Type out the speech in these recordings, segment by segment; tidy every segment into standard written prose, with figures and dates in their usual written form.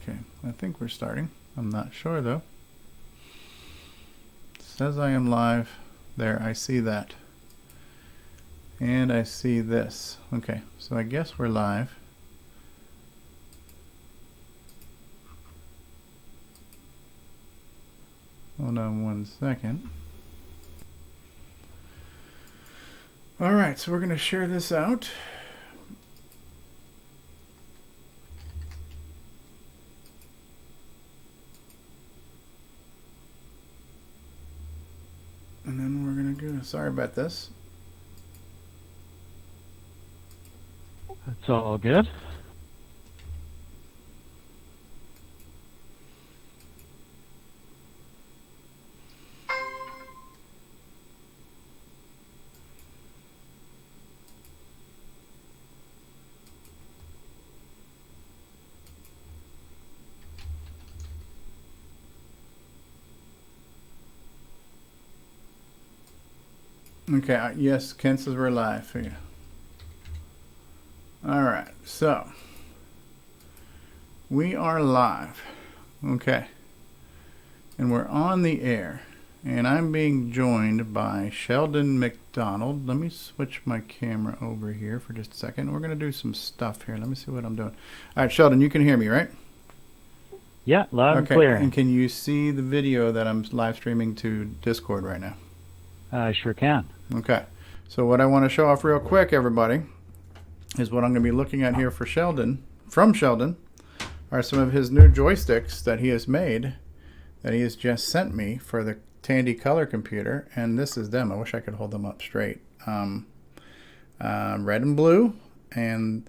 Okay, I think we're starting. I'm not sure though. It says I am live. There, I see that. And I see this. Okay, so I guess we're live. Hold on one second. All right, so we're going to share this out. And then we're going to go. Sorry about this. That's all good. Okay, yes, Ken says we're live for you. All right, so we are live. Okay, and we're on the air, and I'm being joined by Sheldon MacDonald. Let me switch my camera over here for just a second. We're going to do some stuff here. Let me see what I'm doing. All right, Sheldon, you can hear me, right? Yeah, loud and clear. And can you see the video that I'm live streaming to Discord right now? I sure can. Okay, so what I want to show off real quick, everybody, is what I'm going to be looking at here for Sheldon, from Sheldon, are some of his new joysticks that he has made, that he has just sent me for the Tandy color computer, and this is them. I wish I could hold them up straight. Red and blue, and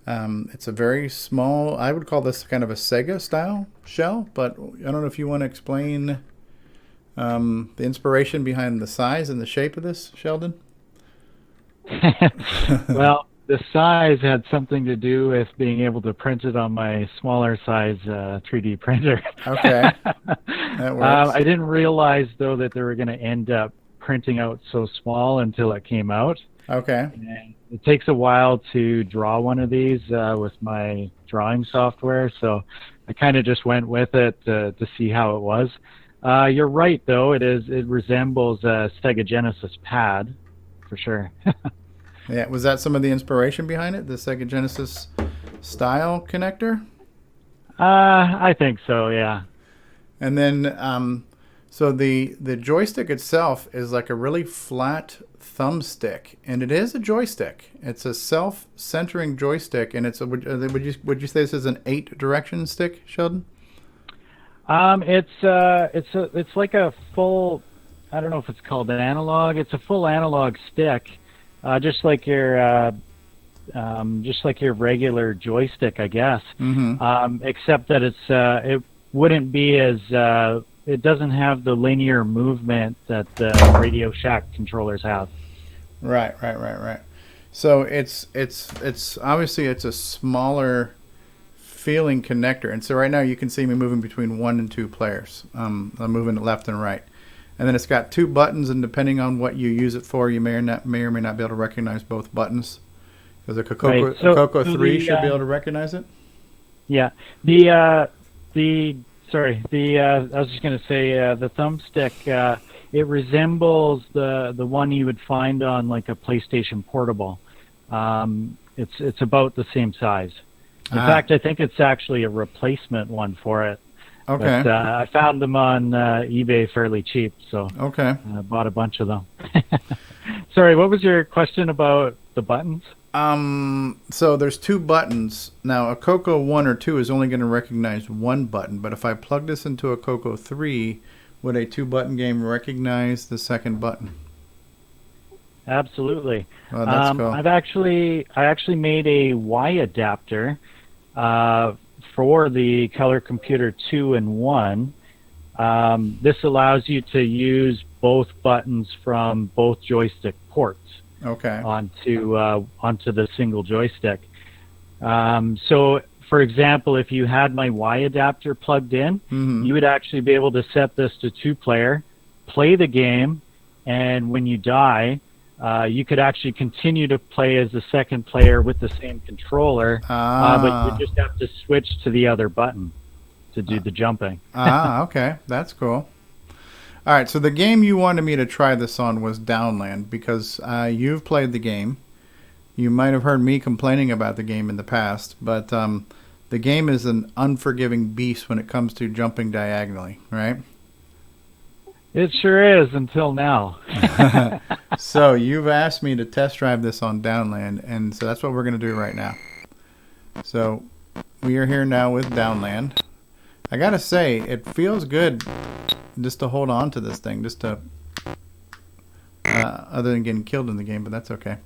it's a very small, I would call this kind of a Sega style shell, but I don't know if you want to explain the inspiration behind the size and the shape of this, Sheldon? Well, the size had something to do with being able to print it on my smaller size 3D printer. Okay, that works. I didn't realize, though, that they were going to end up printing out so small until it came out. Okay. And it takes a while to draw one of these with my drawing software, so I kind of just went with it to see how it was. You're right, though. It resembles a Sega Genesis pad, for sure. Yeah, was that some of the inspiration behind it, the Sega Genesis style connector? I think so, yeah. And then, so the joystick itself is like a really flat thumbstick, and it is a joystick. It's a self-centering joystick, and it's would you say this is an 8-direction stick, Sheldon? It's like a full, I don't know if it's called an analog. It's a full analog stick, just like your regular joystick, I guess. Mm-hmm. Except that it wouldn't be as it doesn't have the linear movement that the Radio Shack controllers have. Right. So it's obviously it's a smaller feeling connector, and so right now you can see me moving between 1 and 2 players. I'm moving left and right, and then it's got 2 buttons, and depending on what you use it for, you may or may not be able to recognize both buttons, because a CoCo 3 should be able to recognize it. Yeah, I was just going to say the thumbstick. It resembles the one you would find on like a PlayStation Portable. It's about the same size. In fact, I think it's actually a replacement one for it. Okay. But, I found them on eBay fairly cheap, so okay. I bought a bunch of them. Sorry, what was your question about the buttons? So there's 2 buttons. Now, a CoCo 1 or 2 is only going to recognize 1 button, but if I plug this into a CoCo 3, would a 2-button game recognize the second button? Absolutely. Oh, that's cool. I actually made a Y adapter for the Color Computer 2 and 1. This allows you to use both buttons from both joystick ports. Okay. Onto the single joystick. So, for example, if you had my Y adapter plugged in, Mm-hmm. you would actually be able to set this to 2-player, play the game, and when you die, you could actually continue to play as the second player with the same controller, but you just have to switch to the other button. to do the jumping. Okay. That's cool. All right, so the game you wanted me to try this on was Downland because you've played the game. You might have heard me complaining about the game in the past, but the game is an unforgiving beast when it comes to jumping diagonally, right? It sure is until now. So you've asked me to test drive this on Downland, and so that's what we're going to do right now. So we are here now with Downland. I got to say, it feels good just to hold on to this thing, just to, other than getting killed in the game, but that's okay.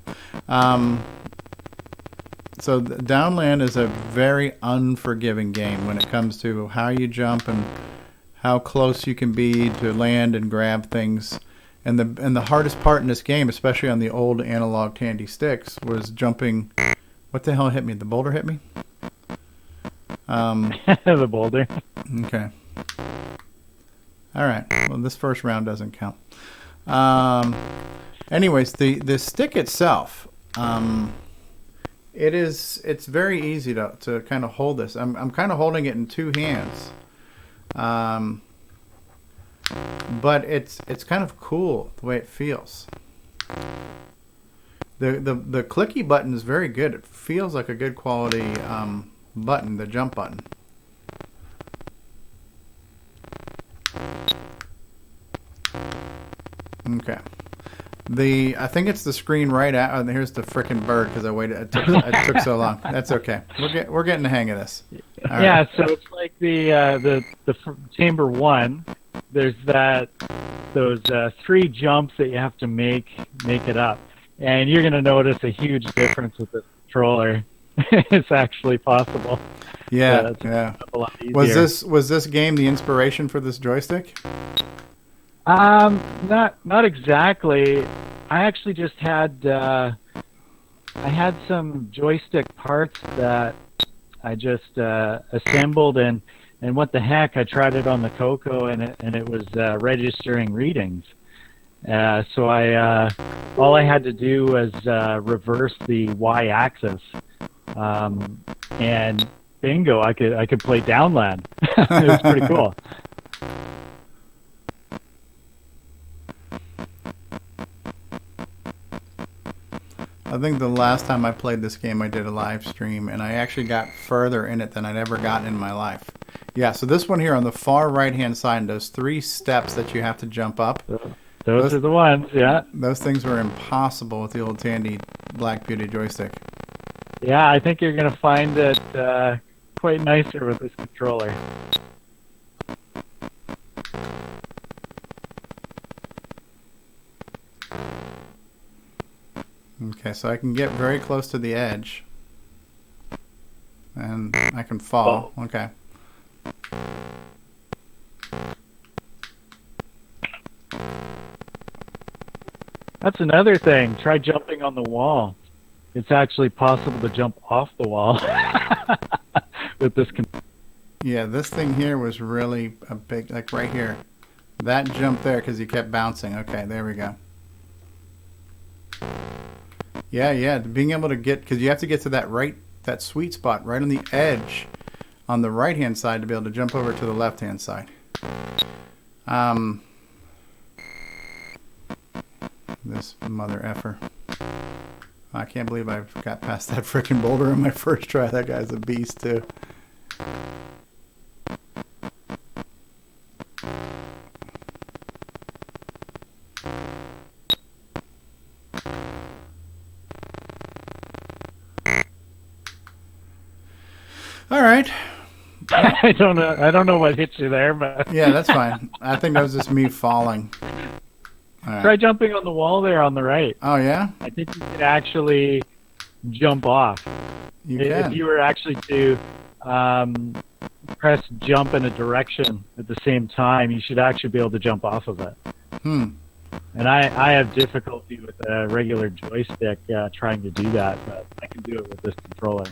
So Downland is a very unforgiving game when it comes to how you jump and how close you can be to land and grab things. And the hardest part in this game, especially on the old analog Tandy sticks, was jumping. What the hell hit me? The boulder hit me? The boulder. Okay. All right. Well, this first round doesn't count. Anyways, the stick itself, it's very easy to kind of hold this. I'm kind of holding it in two hands. But it's kind of cool the way it feels. The clicky button is very good. It feels like a good quality button, the jump button. Okay. I think it's the screen right out. Oh, here's the frickin' bird because I waited. It took so long. That's okay. We're getting the hang of this. All yeah. right. So it's like the chamber 1. There's those 3 jumps that you have to make it up, and you're gonna notice a huge difference with the controller. It's actually possible. Yeah. Yeah. A lot easier. Was this game the inspiration for this joystick? Not exactly. I actually just had I had some joystick parts that I just assembled, and what the heck, I tried it on the CoCo, and it was registering readings. So all I had to do was reverse the y-axis, and bingo, I could play Downland. It was pretty cool. I think the last time I played this game, I did a live stream, and I actually got further in it than I'd ever gotten in my life. Yeah, so this one here on the far right-hand side, those 3 steps that you have to jump up. Those are the ones, yeah. Those things were impossible with the old Tandy Black Beauty joystick. Yeah, I think you're going to find it quite nicer with this controller. Okay, so I can get very close to the edge. And I can fall. Oh. Okay. That's another thing. Try jumping on the wall. It's actually possible to jump off the wall with this. Yeah, this thing here was really a big, like right here. That jump there because he kept bouncing. Okay, there we go. Yeah, being able to get, because you have to get to that sweet spot right on the edge on the right-hand side to be able to jump over to the left-hand side. This mother effer. I can't believe I got past that frickin' boulder in my first try. That guy's a beast, too. All right. I don't know what hit you there, but yeah, that's fine. I think that was just me falling. All right. Try jumping on the wall there on the right. Oh yeah? I think you can actually jump off. You can. If you were actually to press jump in a direction at the same time, you should actually be able to jump off of it. And I have difficulty with a regular joystick trying to do that, but I can do it with this controller.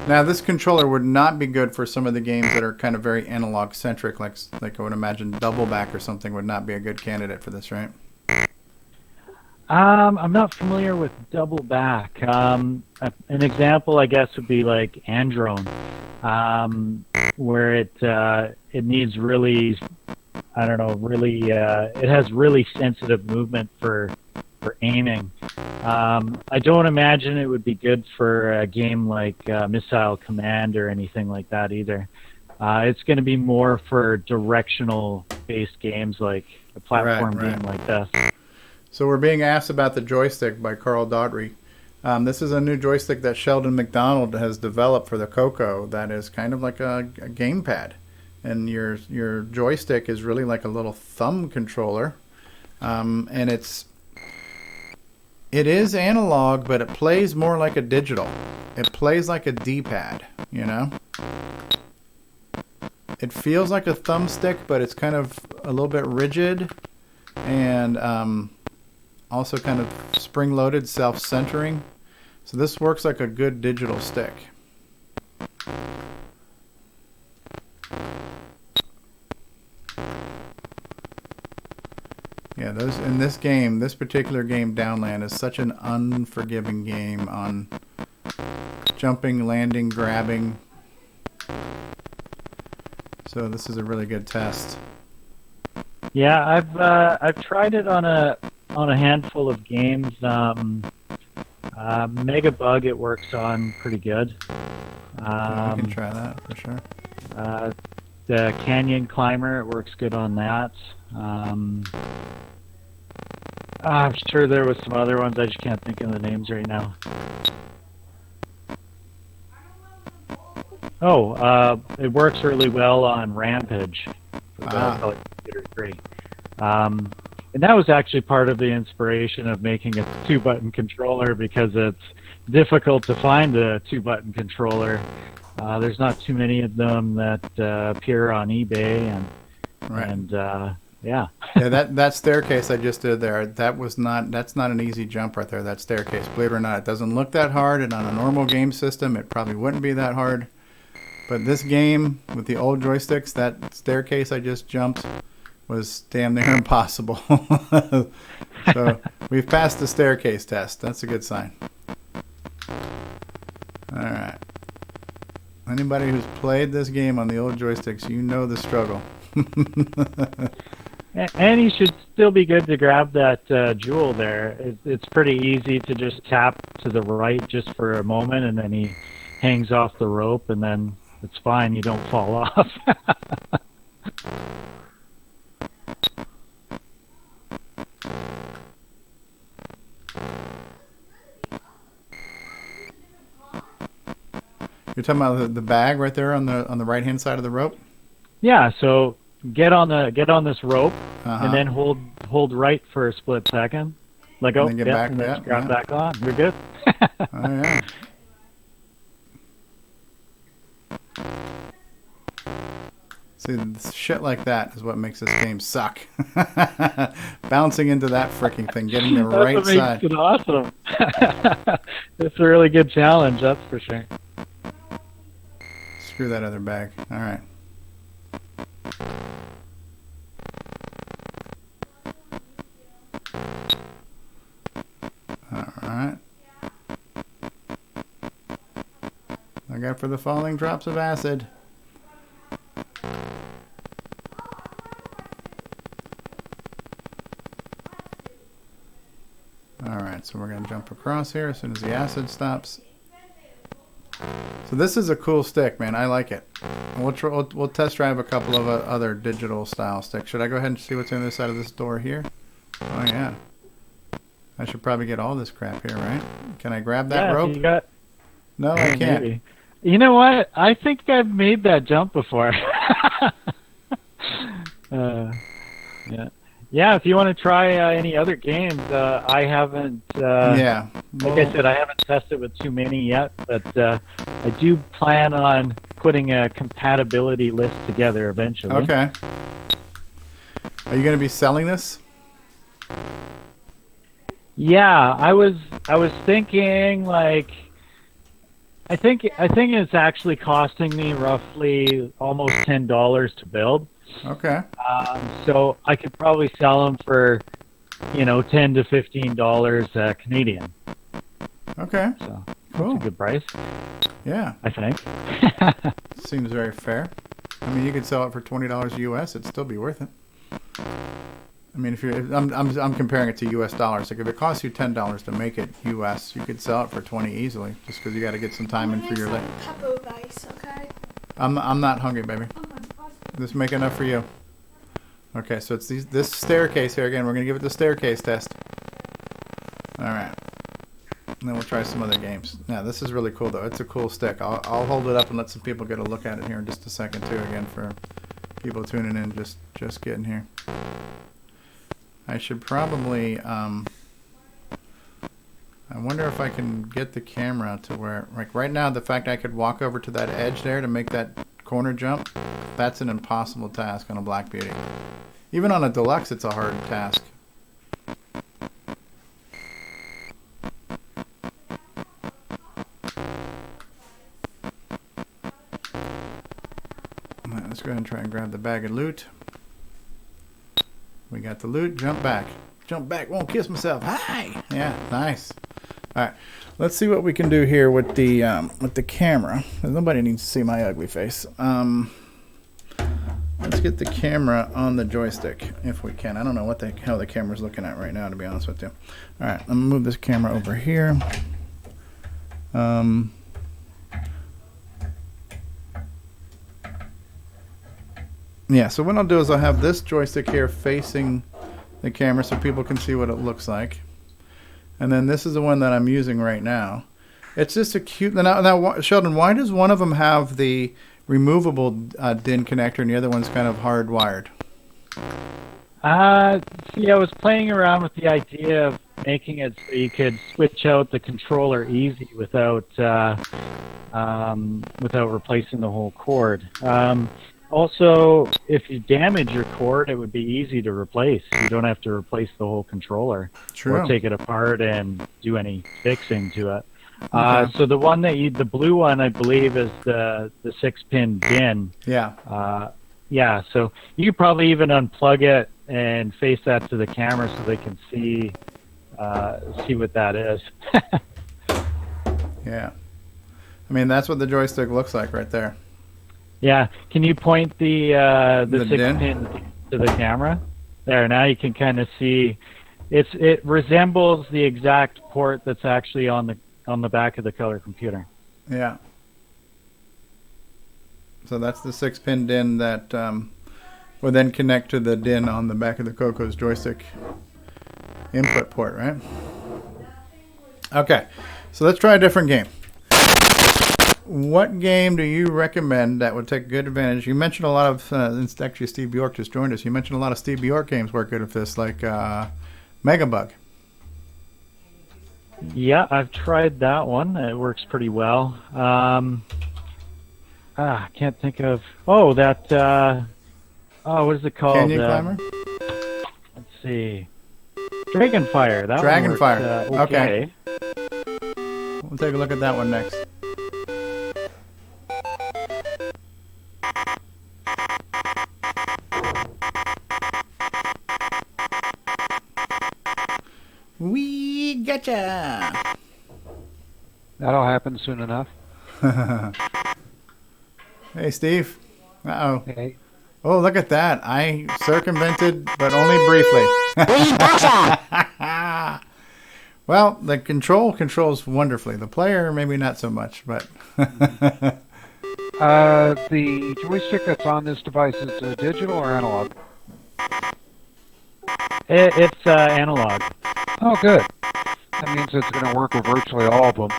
Now, this controller would not be good for some of the games that are kind of very analog-centric, like I would imagine Double Back or something would not be a good candidate for this, right? I'm not familiar with double back. An example, I guess, would be like Androne, where it needs really, I don't know, really, it has really sensitive movement for aiming. I don't imagine it would be good for a game like Missile Command or anything like that either. It's going to be more for directional-based games like a platform game like this. So we're being asked about the joystick by Carl Daughtry. This is a new joystick that Sheldon MacDonald has developed for the CoCo that is kind of like a gamepad. And your joystick is really like a little thumb controller. And it is analog, but it plays more like a digital. It plays like a D-pad, you know? It feels like a thumbstick, but it's kind of a little bit rigid and also kind of spring-loaded, self-centering. So this works like a good digital stick. Yeah, those in this game, this particular game, Downland, is such an unforgiving game on jumping, landing, grabbing. So this is a really good test. Yeah, I've tried it on a handful of games. Mega Bug it works on pretty good. I can try that for sure. The Canyon Climber, it works good on that. I'm sure there was some other ones. I just can't think of the names right now. Oh, it works really well on Rampage for the Computer 3. And that was actually part of the inspiration of making a 2-button controller, because it's difficult to find a 2-button controller. There's not too many of them that appear on eBay, yeah. Yeah, that staircase I just did there, that's not an easy jump right there, that staircase. Believe it or not, it doesn't look that hard, and on a normal game system, it probably wouldn't be that hard. But this game, with the old joysticks, that staircase I just jumped was damn near impossible. So we've passed the staircase test. That's a good sign. All right. Anybody who's played this game on the old joysticks, you know the struggle. And you should still be good to grab that jewel there. It's pretty easy to just tap to the right just for a moment, and then he hangs off the rope, and then it's fine. You don't fall off. You're talking about the bag right there on the right hand side of the rope? Yeah, so get on this rope, and then hold right for a split second. Let go. And then get back. And then grab back on. You're good. Oh yeah. See, shit like that is what makes this game suck. Bouncing into that freaking thing, getting the right side. That's what makes it awesome. It's a really good challenge, that's for sure. Screw that other bag. All right. All right. Look out for the falling drops of acid. Alright, so we're going to jump across here as soon as the acid stops. So this is a cool stick, man. I like it. We'll test drive a couple of other digital style sticks. Should I go ahead and see what's on the other side of this door here? Oh, yeah. I should probably get all this crap here, right? Can I grab that rope? No, I can't. Maybe. You know what? I think I've made that jump before. Yeah. Yeah, if you want to try any other games, I haven't. Yeah. Well, like I said, I haven't tested with too many yet, but I do plan on putting a compatibility list together eventually. Okay. Are you going to be selling this? Yeah, I was thinking like. I think it's actually costing me roughly almost $10 to build. Okay. So I could probably sell them for $10 to $15 Canadian. Okay. So Cool. that's a good price, Yeah. I think. Seems very fair. I mean, you could sell it for $20 US. It'd still be worth it. I mean, I'm comparing it to US dollars. Like if it costs you $10 to make it US, you could sell it for 20 easily, just because you got to get some time in for your leg. Pepper rice, okay? I'm not hungry, baby. Just make enough for you. Okay, so it's this staircase here again. We're gonna give it the staircase test. All right. And then we'll try some other games. Yeah, this is really cool though. It's a cool stick. I'll hold it up and let some people get a look at it here in just a second too. Again, for people tuning in, just getting here. I should probably. I wonder if I can get the camera to where, like right now, the fact I could walk over to that edge there to make that corner jump, that's an impossible task on a Black Beauty. Even on a Deluxe, it's a hard task. Alright, let's go ahead and try and grab the bag of loot. We got the loot. Jump back. Jump back. Won't kiss myself. Hi. Yeah, nice. All right, let's see what we can do here with the camera. Nobody needs to see my ugly face. Let's get the camera on the joystick if we can. I don't know what how the camera's looking at right now, to be honest with you. All right, I'm gonna move this camera over here. Yeah, so what I'll do is I'll have this joystick here facing the camera so people can see what it looks like. And then this is the one that I'm using right now. It's just a cute... Now, Sheldon, why does one of them have the removable DIN connector and the other one's kind of hardwired? See, I was playing around with the idea of making it so you could switch out the controller easy without replacing the whole cord. Also, if you damage your cord, it would be easy to replace. You don't have to replace the whole controller. True. Or take it apart and do any fixing to it. Okay. So the one the blue one, I believe, is the 6-pin DIN. Yeah. Yeah. So you could probably even unplug it and face that to the camera so they can see what that is. Yeah. I mean, that's what the joystick looks like right there. Yeah. Can you point the 6-pin DIN? to the camera? There. Now you can kind of see. It resembles the exact port that's actually on the back of the color computer. Yeah. So that's the 6-pin DIN that will then connect to the DIN on the back of the CoCo's joystick input port, right? Okay. So let's try a different game. What game do you recommend that would take good advantage? You mentioned a lot of, actually Steve Bjork just joined us. You mentioned a lot of Steve Bjork games work good with this, like Megabug. Yeah, I've tried that one. It works pretty well. I can't think of... Oh, that... what is it called? Canyon Climber? Let's see. Dragonfire. That Dragonfire. One worked, okay. We'll take a look at that one next. We gotcha. That'll happen soon enough. Hey, Steve. Uh-oh. Hey. Oh, look at that. I circumvented, but only briefly. We gotcha. Well, the controls wonderfully. The player, maybe not so much, but... The joystick that's on this device is digital or analog? It's analog. Oh, good. That means it's going to work with virtually all of them.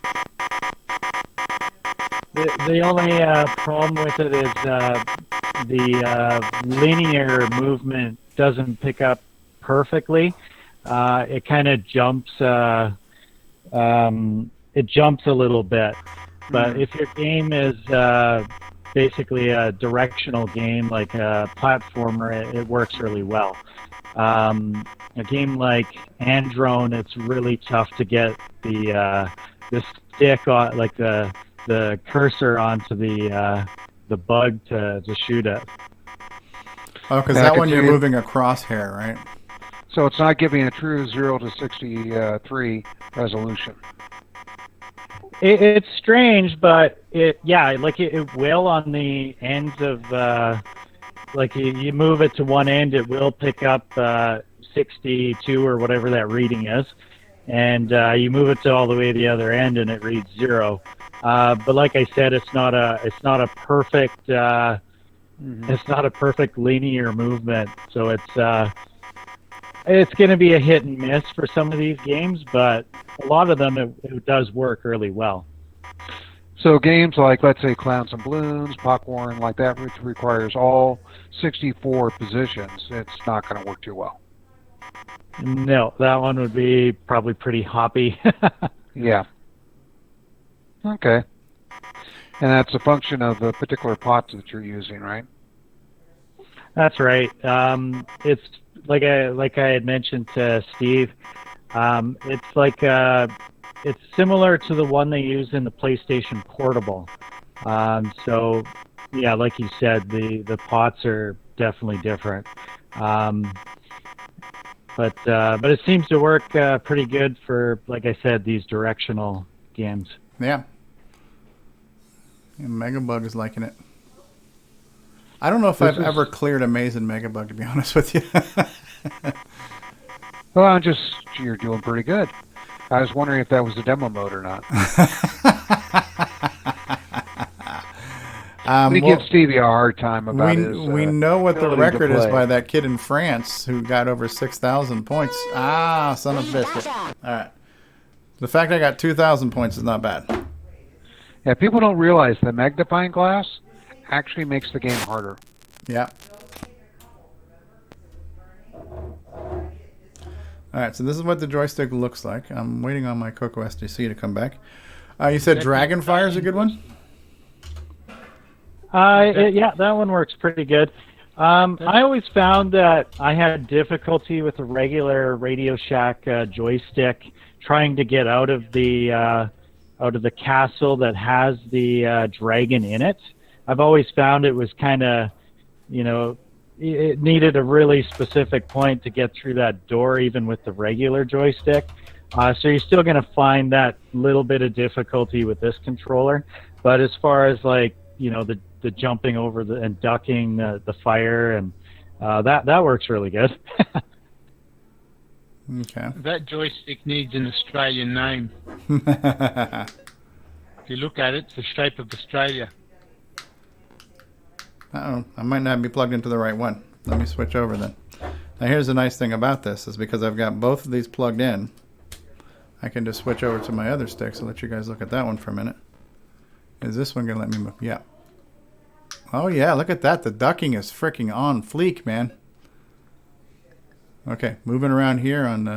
The only problem with it is the linear movement doesn't pick up perfectly. It kind of jumps. It jumps a little bit. But if your game is basically a directional game, like a platformer, it works really well. A game like Androne, it's really tough to get the stick on, like the cursor onto the bug to shoot it. Oh, because Yeah, I that can one you're see it. moving a crosshair, right? So it's not giving a true 0 to 63 resolution. It's strange, but it will on the ends of like you move it to one end, it will pick up 62 or whatever that reading is, and you move it to all the way to the other end, and it reads 0. But like I said, it's not a perfect it's not a perfect linear movement, so it's going to be a hit and miss for some of these games, but a lot of them it does work really well. So games like, let's say, Clowns and Balloons, Popcorn, like that, which requires all 64 positions, it's not going to work too well. No, that one would be probably pretty hoppy. Yeah. Okay. And that's a function of the particular pots that you're using, right? That's right. It's like I had mentioned to Steve. It's like it's similar to the one they use in the PlayStation Portable. So yeah, like you said, the pots are definitely different. But it seems to work pretty good for, like I said, these directional games. Yeah. Megabug is liking it. I don't know if I've ever cleared a maze in Megabug, to be honest with you. Well, you're doing pretty good. I was wondering if that was a demo mode or not. We give Stevie a hard time about his we know what the ability to record is play. by that kid in France who got over 6,000 points. Ah, son of a biscuit. All right. The fact I got 2,000 points is not bad. Yeah, people don't realize the magnifying glass actually makes the game harder. Yeah. All right, so this is what the joystick looks like. I'm waiting on my CoCo SDC to come back. You said Dragonfire is a good one? Yeah, that one works pretty good. I always found that I had difficulty with the regular Radio Shack joystick trying to get out of the castle that has the dragon in it. I've always found it was kind of, it needed a really specific point to get through that door, even with the regular joystick. So you're still going to find that little bit of difficulty with this controller. But as far as the jumping over and ducking the fire, and that works really good. Okay. That joystick needs an Australian name. If you look at it, it's the shape of Australia. Uh-oh, I might not be plugged into the right one. Let me switch over then. Now here's the nice thing about this is because I've got both of these plugged in, I can just switch over to my other stick. So let you guys look at that one for a minute. Is this one going to let me move? Yeah. Oh yeah, look at that. The ducking is freaking on fleek, man. Okay, moving around here on...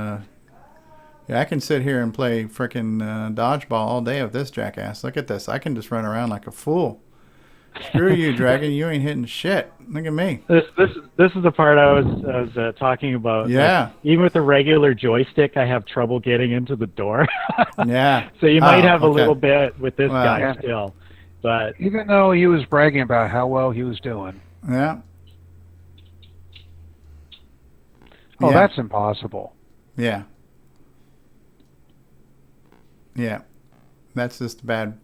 yeah, I can sit here and play freaking dodgeball all day with this jackass. Look at this. I can just run around like a fool. Screw you, Dragon. You ain't hitting shit. Look at me. This is the part I was talking about. Yeah. Like, even with the regular joystick, I have trouble getting into the door. Yeah. So you might have a okay. little bit with this guy yeah. still. But Even though he was bragging about how well he was doing. Yeah. Oh, Yeah. that's impossible. Yeah. Yeah. That's just bad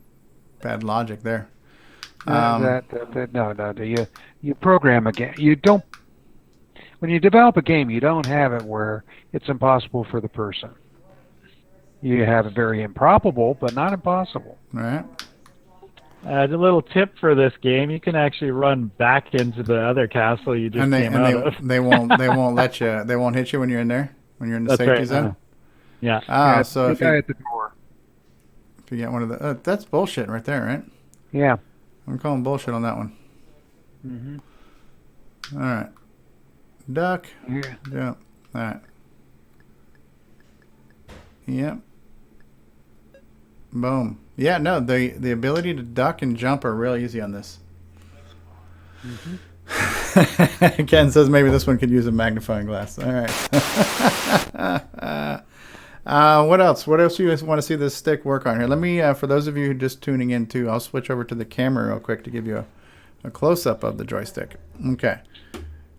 logic there. No. You program a game. You don't. When you develop a game, you don't have it where it's impossible for the person. You have it very improbable, but not impossible. All right. the little tip for this game: you can actually run back into the other castle you just came out of. They won't let you. They won't hit you when you're in there. When you're in the That's safety right. zone. Yeah. Yeah, So the if guy you, at the door. if you get one of the that's bullshit right there, right? Yeah. I'm calling bullshit on that one. Mm-hmm. All right. Duck. Yeah. Jump. All right. Yep. Boom. Yeah, no, the ability to duck and jump are real easy on this. Mm-hmm. Ken says maybe this one could use a magnifying glass. All right. What else? What else do you guys want to see this stick work on here? Let me, for those of you who are just tuning in too, I'll switch over to the camera real quick to give you a close-up of the joystick. Okay.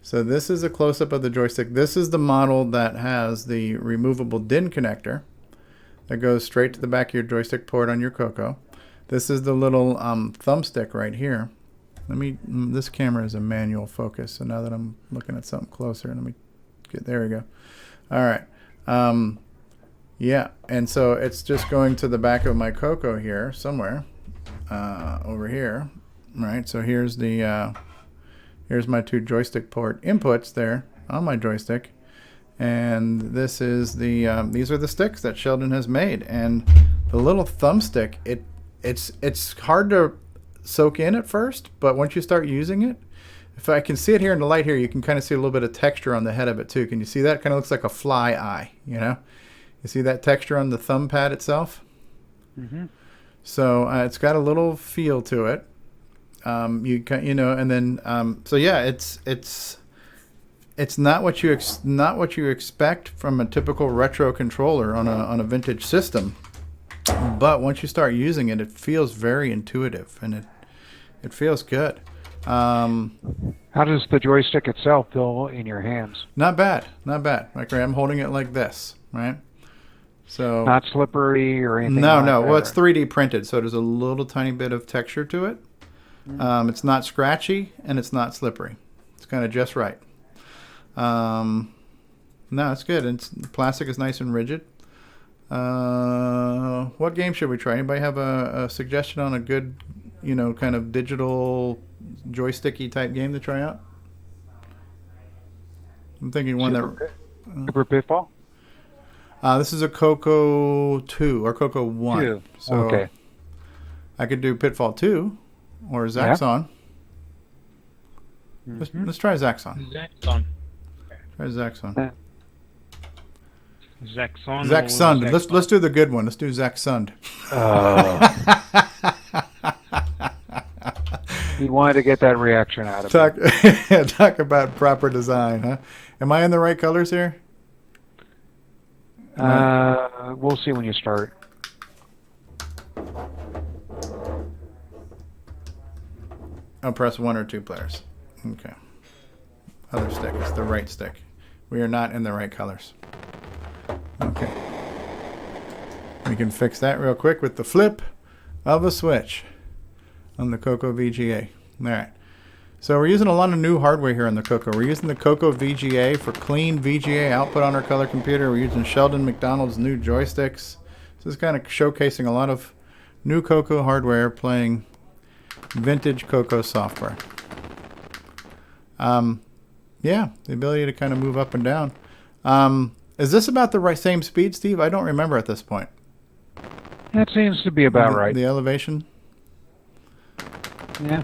So this is a close-up of the joystick. This is the model that has the removable DIN connector that goes straight to the back of your joystick port on your CoCo. This is the little thumbstick right here. This camera is a manual focus, so now that I'm looking at something closer, there we go. All right. Yeah, and so it's just going to the back of my CoCo here somewhere, over here, right? So here's my two joystick port inputs there on my joystick, and this is these are the sticks that Sheldon has made, and the little thumbstick, it's hard to soak in at first, but once you start using it, if I can see it here in the light here, you can kind of see a little bit of texture on the head of it too. Can you see that? Kind of looks like a fly eye, you know? You see that texture on the thumb pad itself? Mm-hmm. So it's got a little feel to it. So yeah, it's not what you expect from a typical retro controller on a vintage system. But once you start using it, it feels very intuitive, and it feels good. How does the joystick itself feel in your hands? Not bad. Like I'm holding it like this, right? So not slippery or anything. No, like no. that, Well, it's 3D printed, so there's a little tiny bit of texture to it. It's not scratchy and it's not slippery. It's kind of just right. No, it's good. The plastic is nice and rigid. What game should we try? Anybody have a suggestion on a good, kind of digital joysticky type game to try out? I'm thinking one Super Pitfall? This is a CoCo 2 or CoCo 1. 2. So okay. I could do Pitfall 2 or Zaxxon. Yeah. Let's try Zaxxon. Zaxxon. Try Zaxxon. Zaxxon. Zaxxon. Let's do the good one. Let's do Zaxxon. You wanted to get that reaction out of it. Talk about proper design, huh? Am I in the right colors here? We'll see when you start. I'll press 1 or 2 players. Okay. Other stick. It's the right stick. We are not in the right colors. Okay. We can fix that real quick with the flip of a switch on the CoCo VGA. All right. So we're using a lot of new hardware here on the CoCo. We're using the CoCo VGA for clean VGA output on our color computer. We're using Sheldon MacDonald's new joysticks. This is kind of showcasing a lot of new CoCo hardware playing vintage CoCo software. Yeah, the ability to kind of move up and down. Is this about the same speed, Steve? I don't remember at this point. That seems to be about right. The elevation? Yeah.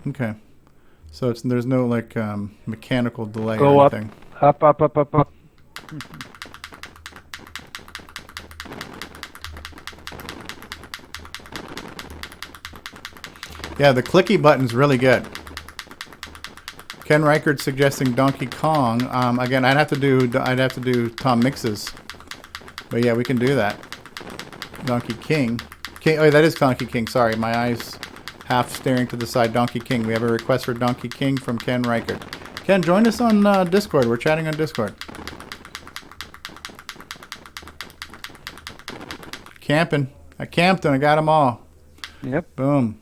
Okay. So there's no mechanical delay Go or up, anything. up. Yeah, the clicky button's really good. Ken Reichert suggesting Donkey Kong. Again, I'd have to do Tom Mix's, but yeah, we can do that. Donkey King. Oh, that is Donkey King. Sorry, my eyes half staring to the side. Donkey King. We have a request for Donkey King from Ken Reichert. Ken, join us on Discord. We're chatting on Discord. Camping. I camped and I got them all. Yep. Boom.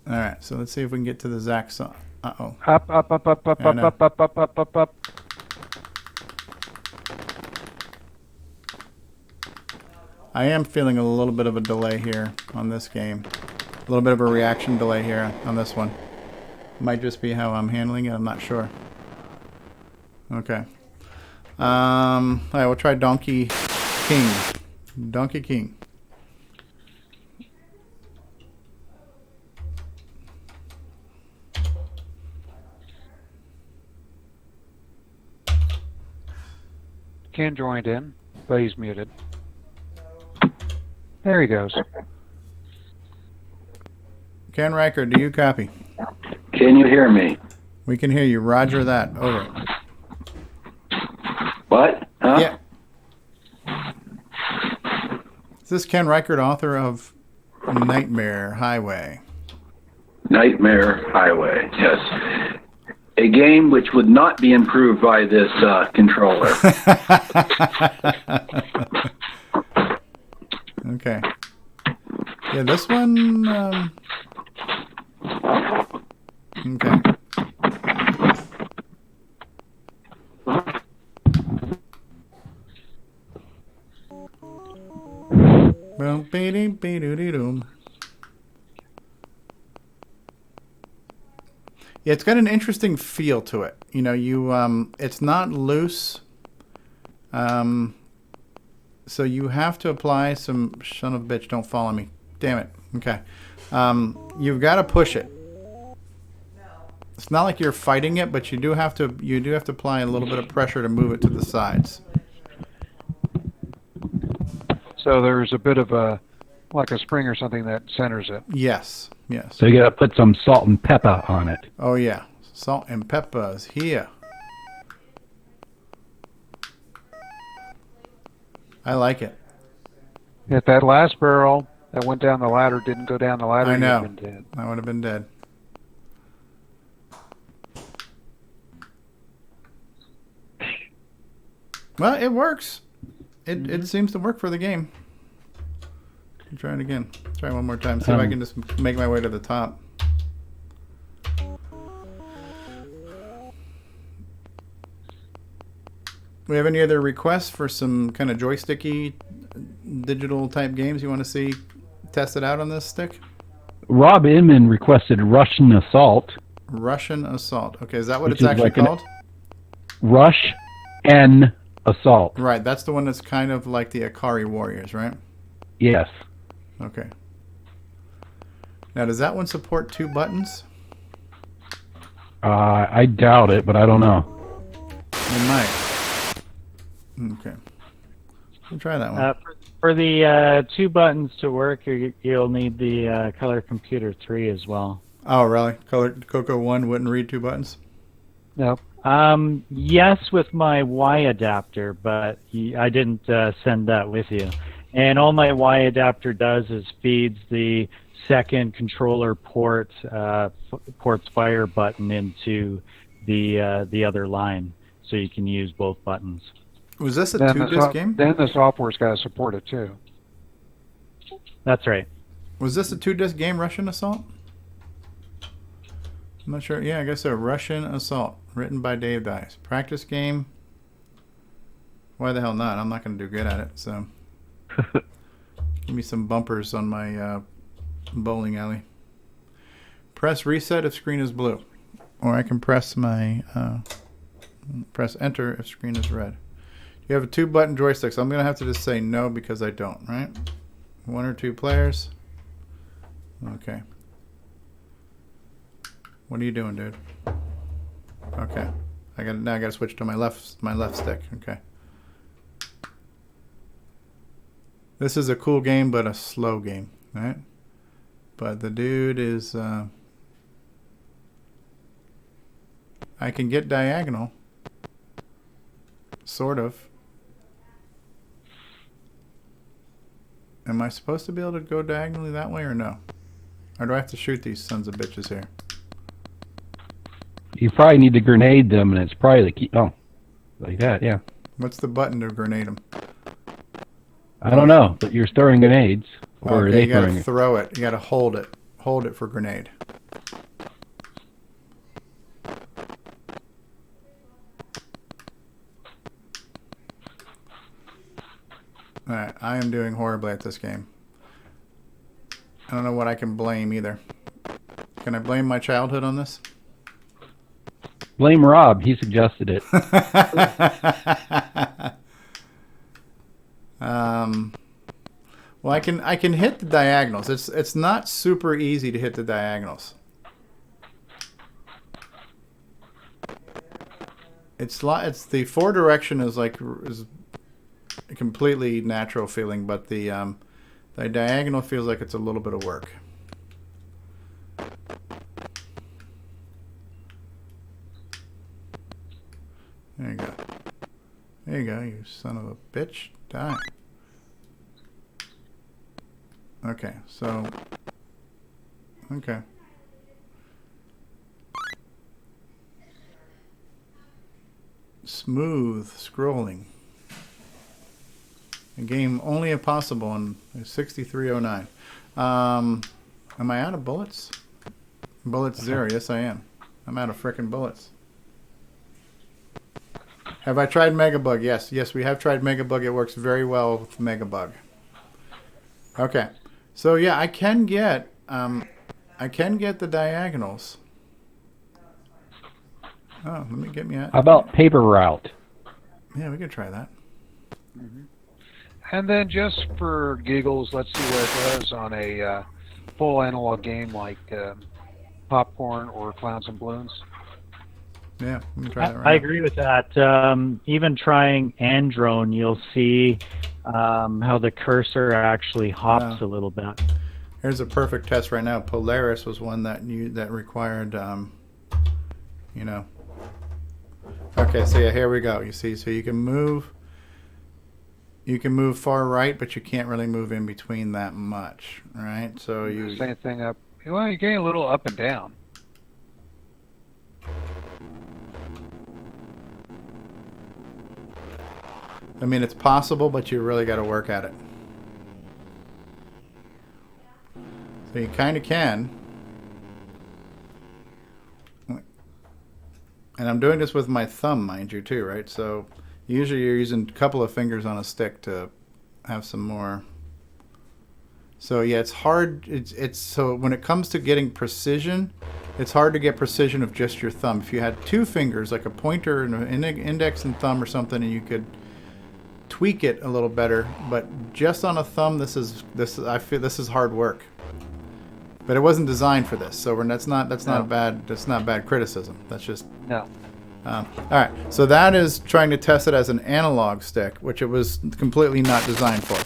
All right, so let's see if we can get to the Zaxxon. Uh-oh. Up. I am feeling a little bit of a delay here on this game. A little bit of a reaction delay here on this one. Might just be how I'm handling it. I'm not sure. Okay. All right, we'll try Donkey King. Donkey King. Ken joined in, but he's muted. There he goes. Ken Riker, do you copy? Can you hear me? We can hear you. Roger that. Over. What? Huh? Yeah. Is this Ken Reichert, author of Nightmare Highway? Nightmare Highway, yes. A game which would not be improved by this controller. Okay. Yeah, this one. Okay. Boom, beep, beep, doo, doo, doom. Yeah, it's got an interesting feel to it. You know, it's not loose. So you have to apply some, son of a bitch, don't follow me. Damn it. Okay. You've got to push it. It's not like you're fighting it, but you do have to apply a little bit of pressure to move it to the sides. So there's a bit of like a spring or something that centers it. Yes. Yes. So you got to put some salt and pepper on it. Oh yeah. Salt and peppers here. I like it. If that last barrel that went down the ladder didn't go down the ladder, I know. you'd have been dead. I would have been dead. Well, it works. It seems to work for the game. Try it again. Try one more time. See if I can just make my way to the top. We have any other requests for some kind of joysticky digital type games you want to see tested out on this stick? Rob Inman requested Russian Assault. Russian Assault. Okay, is that what Which it's is actually like an- called? Rush N Assault. Right, that's the one that's kind of like the Akari Warriors, right? Yes. Okay. Now, does that one support 2 buttons? I doubt it, but I don't know. It might. Okay. We'll try that one. For the 2 buttons to work, you'll need the Color Computer 3 as well. Oh, really? CoCo 1 wouldn't read 2 buttons? No. Yes, with my Y adapter, but I didn't send that with you. And all my Y adapter does is feeds the second controller port's fire button into the other line, so you can use both buttons. Was this a Then 2-disc game? Then the software's got to support it too. That's right. Was this a 2-disc game, Russian Assault? I'm not sure. Yeah, I guess so. Russian Assault, written by Dave Dice. Practice game. Why the hell not? I'm not going to do good at it, so. Give me some bumpers on my bowling alley. Press reset if screen is blue. Or I can press my press enter if screen is red. You have a 2-button joystick, so I'm going to have to just say no because I don't, right? 1 or 2 players. Okay. What are you doing, dude? Okay. Now I got to switch to my left stick. Okay. This is a cool game, but a slow game, right? But the dude is. I can get diagonal. Sort of. Am I supposed to be able to go diagonally that way or no? Or do I have to shoot these sons of bitches here? You probably need to grenade them, and it's probably the key. Oh, like that, yeah. What's the button to grenade them? I don't know, but you're throwing grenades. Or are Okay, they you gotta throwing it? throw it. You gotta hold it. Hold it for grenade. Alright, I am doing horribly at this game. I don't know what I can blame either. Can I blame my childhood on this? Blame Rob. He suggested it. Well, I can hit the diagonals. It's not super easy to hit the diagonals. It's the 4 direction is a completely natural feeling, but the diagonal feels like it's a little bit of work. There you go. There you go, you son of a bitch. Die. Okay, so. Okay. smooth scrolling. A game only possible on 6309. Am I out of bullets? Bullets 0. Yes, I am. I'm out of frickin' bullets. Have I tried Megabug? Yes. Yes, we have tried Megabug. It works very well with Megabug. Okay. So, yeah, I can get the diagonals. Oh, let me get me out. How about paper route? Yeah, we could try that. And then just for giggles, let's see what it does on a full analog game like Popcorn or Clowns and Balloons. Yeah, let me try that right I now. agree with that. Even trying Androne, you'll see how the cursor actually hops a little bit. Here's a perfect test right now. Polaris was one that required, you know. Okay, so yeah, here we go. You see, so you can move far right, but you can't really move in between that much, right? So you Same thing up. Well, you're getting a little up and down. I mean, it's possible, but you really got to work at it. So you kind of can. And I'm doing this with my thumb, mind you, too, right? So usually you're using a couple of fingers on a stick to have some more. So yeah, it's hard. It's so when it comes to getting precision, it's hard to get precision of just your thumb. If you had two fingers, like a pointer and an index and thumb or something, and you could tweak it a little better, but just on a thumb, I feel this is hard work. But it wasn't designed for this, so that's not bad criticism. That's just No. all right. So that is trying to test it as an analog stick, which it was completely not designed for.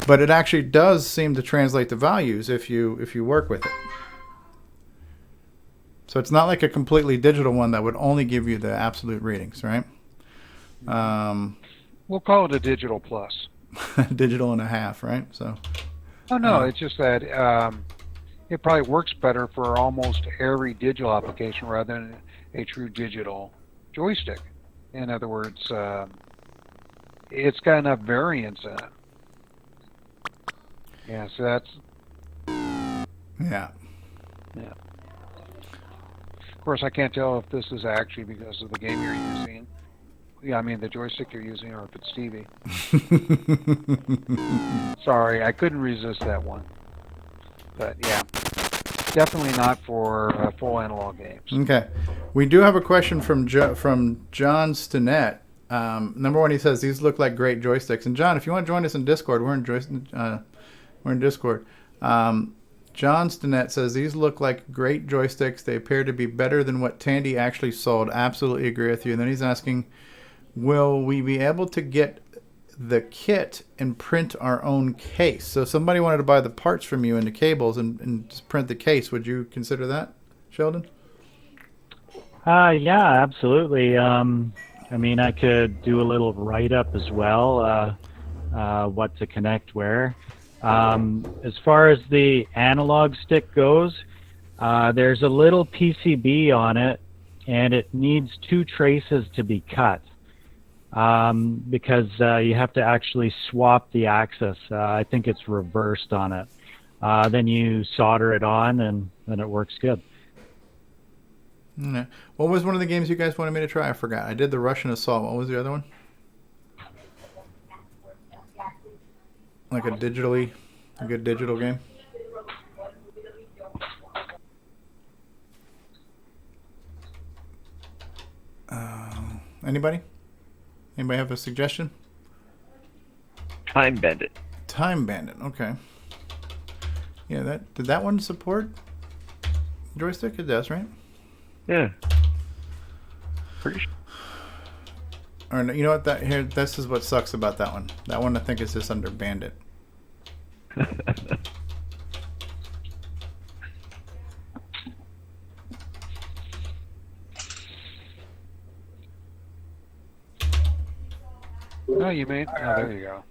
But it actually does seem to translate the values if you work with it. So it's not like a completely digital one that would only give you the absolute readings, right? We'll call it a digital plus. Digital and a half, right? So. Oh no, it's just that it probably works better for almost every digital application rather than a true digital joystick. In other words, it's got enough variance in it. Yeah, so that's. Yeah. Yeah. Of course, I can't tell if this is actually because of the game you're using. Yeah, I mean the joystick you're using, or if it's Stevie. Sorry, I couldn't resist that one. But yeah, definitely not for full analog games. Okay, we do have a question from John Stinnett. Number one, he says these look like great joysticks. And John, if you want to join us in Discord, we're in Discord. John Stinnett says these look like great joysticks. They appear to be better than what Tandy actually sold. Absolutely agree with you. And then he's asking, will we be able to get the kit and print our own case? So if somebody wanted to buy the parts from you and the cables and just print the case, would you consider that, Sheldon? Yeah, absolutely. I mean, I could do a little write-up as well, what to connect where. As far as the analog stick goes, there's a little PCB on it, and it needs 2 traces to be cut. Because you have to actually swap the axis. I think it's reversed on it. Then you solder it on, and then it works good. Okay. What was one of the games you guys wanted me to try? I forgot. I did the Russian Assault. What was the other one? Like a good digital game? Anybody? Anybody have a suggestion? Time Bandit. Time Bandit. Okay. Yeah, did that one support joystick? It does, right? Yeah. Pretty sure. Or no, you know what? This is what sucks about that one. That one I think is just under Bandit. Oh, you mean? Oh, there you go.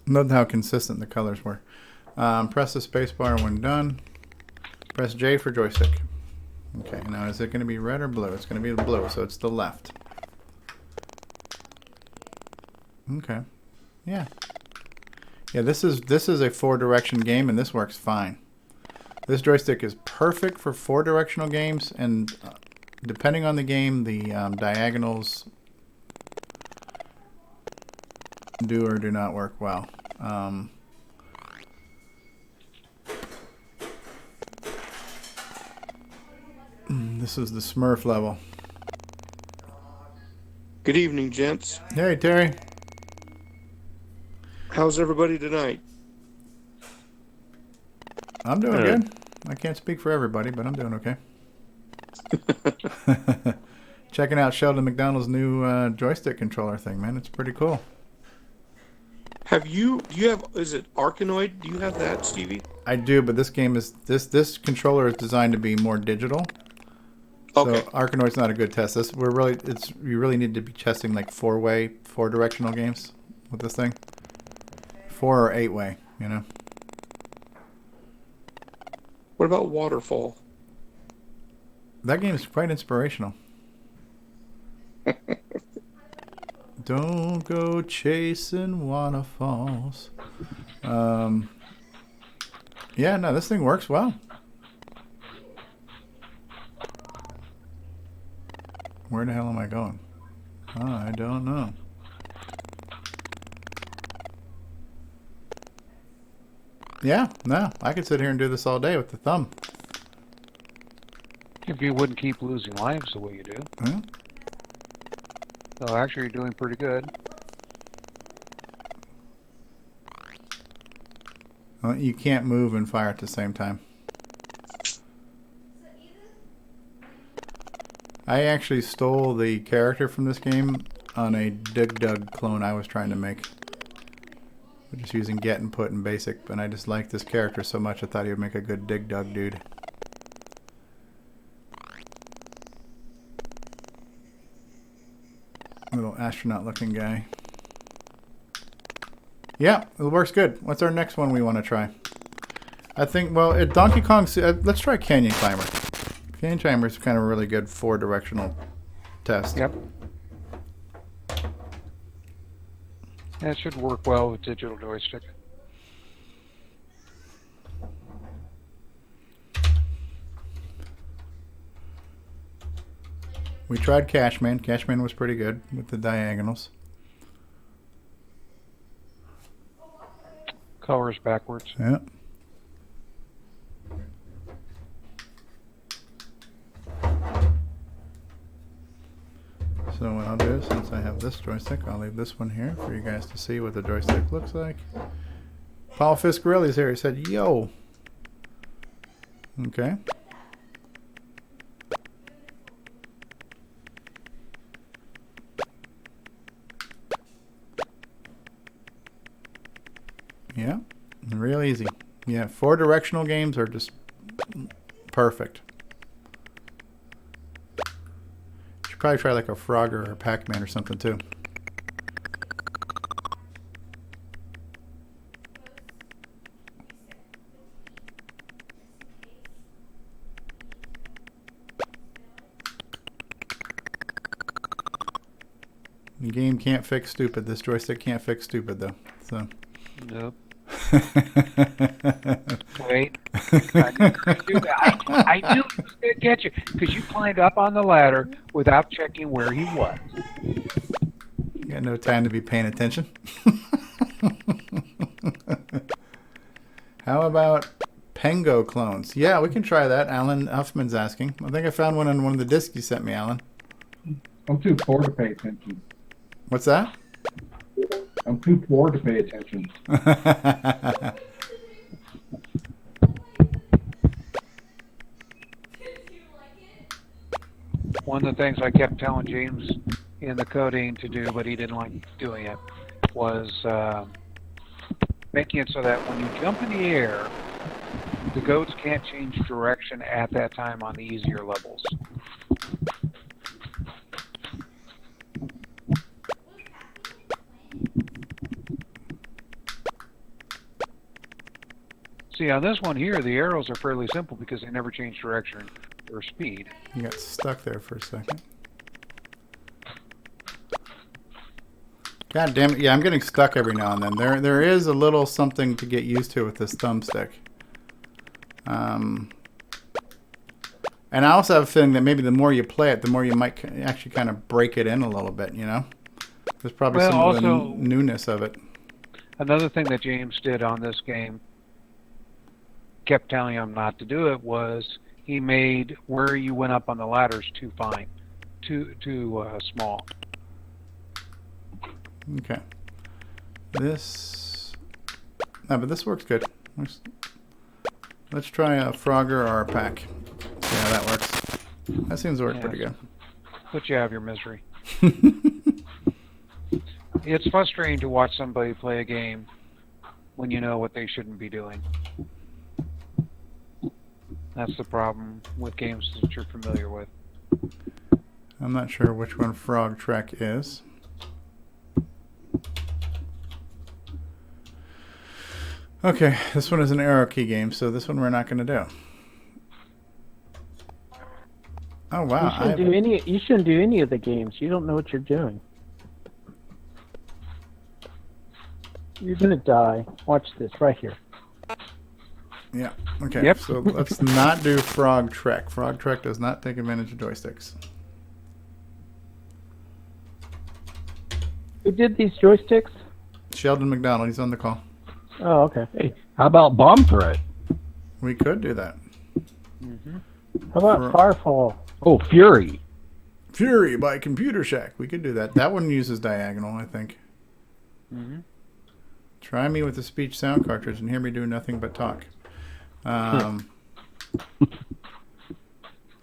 Note how consistent the colors were. Press the spacebar when done. Press J for joystick. Okay, now is it going to be red or blue? It's going to be blue, so it's the left. Okay. Yeah. Yeah, this is a 4-direction game, and this works fine. This joystick is perfect for 4-directional games, and depending on the game, the diagonals do or do not work well. This is the Smurf level. Good evening, gents. Hey, Terry. How's everybody tonight? I'm doing good. I can't speak for everybody, but I'm doing okay. Checking out Sheldon MacDonald's new joystick controller thing, man. It's pretty cool. Do you have, is it Arkanoid? Do you have that, Stevie? I do, but this game is, this controller is designed to be more digital. Okay. So Arkanoid's not a good test. You really need to be testing like 4-directional games with this thing. 4 or 8-way, you know. What about Waterfall? That game is quite inspirational. Don't go chasing waterfalls. Yeah, no, this thing works well. Where the hell am I going? I don't know. Yeah, no, I could sit here and do this all day with the thumb. If you wouldn't keep losing lives the way you do. Yeah. So actually, you're doing pretty good. Well, you can't move and fire at the same time. I actually stole the character from this game on a Dig Dug clone I was trying to make. We're just using get and put in basic, but I just liked this character so much I thought he would make a good Dig Dug dude. Little astronaut looking guy. Yeah, it works good. What's our next one we want to try? I think, well, at Donkey Kong, let's try Canyon Climber. Canyon Climber is kind of a really good 4-directional test. Yep. That should work well with digital joystick. We tried Cashman. Cashman was pretty good with the diagonals. Colors backwards. Yeah. So what I'll do, since I have this joystick, I'll leave this one here for you guys to see what the joystick looks like. Paul Fiscarelli's here. He said, yo. Okay. Yeah, real easy. Yeah, 4-directional games are just perfect. Should probably try like a Frogger or a Pac-Man or something too. The game can't fix stupid. This joystick can't fix stupid though. So. Nope. Wait. I knew he was going to get you because you climbed up on the ladder without checking where he was. You got no time to be paying attention. How about Pengo clones? Yeah, we can try that. Alan Huffman's asking. I think I found one on one of the discs you sent me, Alan. I'm too poor to pay attention. What's that? I'm too poor to pay attention. One of the things I kept telling James in the coding to do, but he didn't like doing it, was making it so that when you jump in the air, the goats can't change direction at that time on the easier levels. See, on this one here, the arrows are fairly simple because they never change direction or speed. You got stuck there for a second. God damn it. Yeah, I'm getting stuck every now and then. There is a little something to get used to with this thumbstick. And I also have a feeling that maybe the more you play it, the more you might actually kind of break it in a little bit, you know? There's probably some of the newness of it. Another thing that James did on this game, kept telling him not to do it, was he made where you went up on the ladders too fine, too small. Okay. This... No, but this works good. Let's try a Frogger or a pack. See how that works. That seems to work pretty good. But you have your misery. It's frustrating to watch somebody play a game when you know what they shouldn't be doing. That's the problem with games that you're familiar with. I'm not sure which one Frog Trek is. Okay, this one is an arrow key game, so this one we're not going to do. Oh wow! You shouldn't do any of the games. You don't know what you're doing. You're gonna die. Watch this right here. Yeah. Okay. Yep. So let's not do Frog Trek. Frog Trek does not take advantage of joysticks. Who did these joysticks? Sheldon MacDonald. He's on the call. Oh, okay. Hey, how about bomb threat? We could do that. How about Firefall? Oh, Fury. Fury by Computer Shack. We could do that. That one uses diagonal, I think. Try me with the speech sound cartridge and hear me do nothing but talk.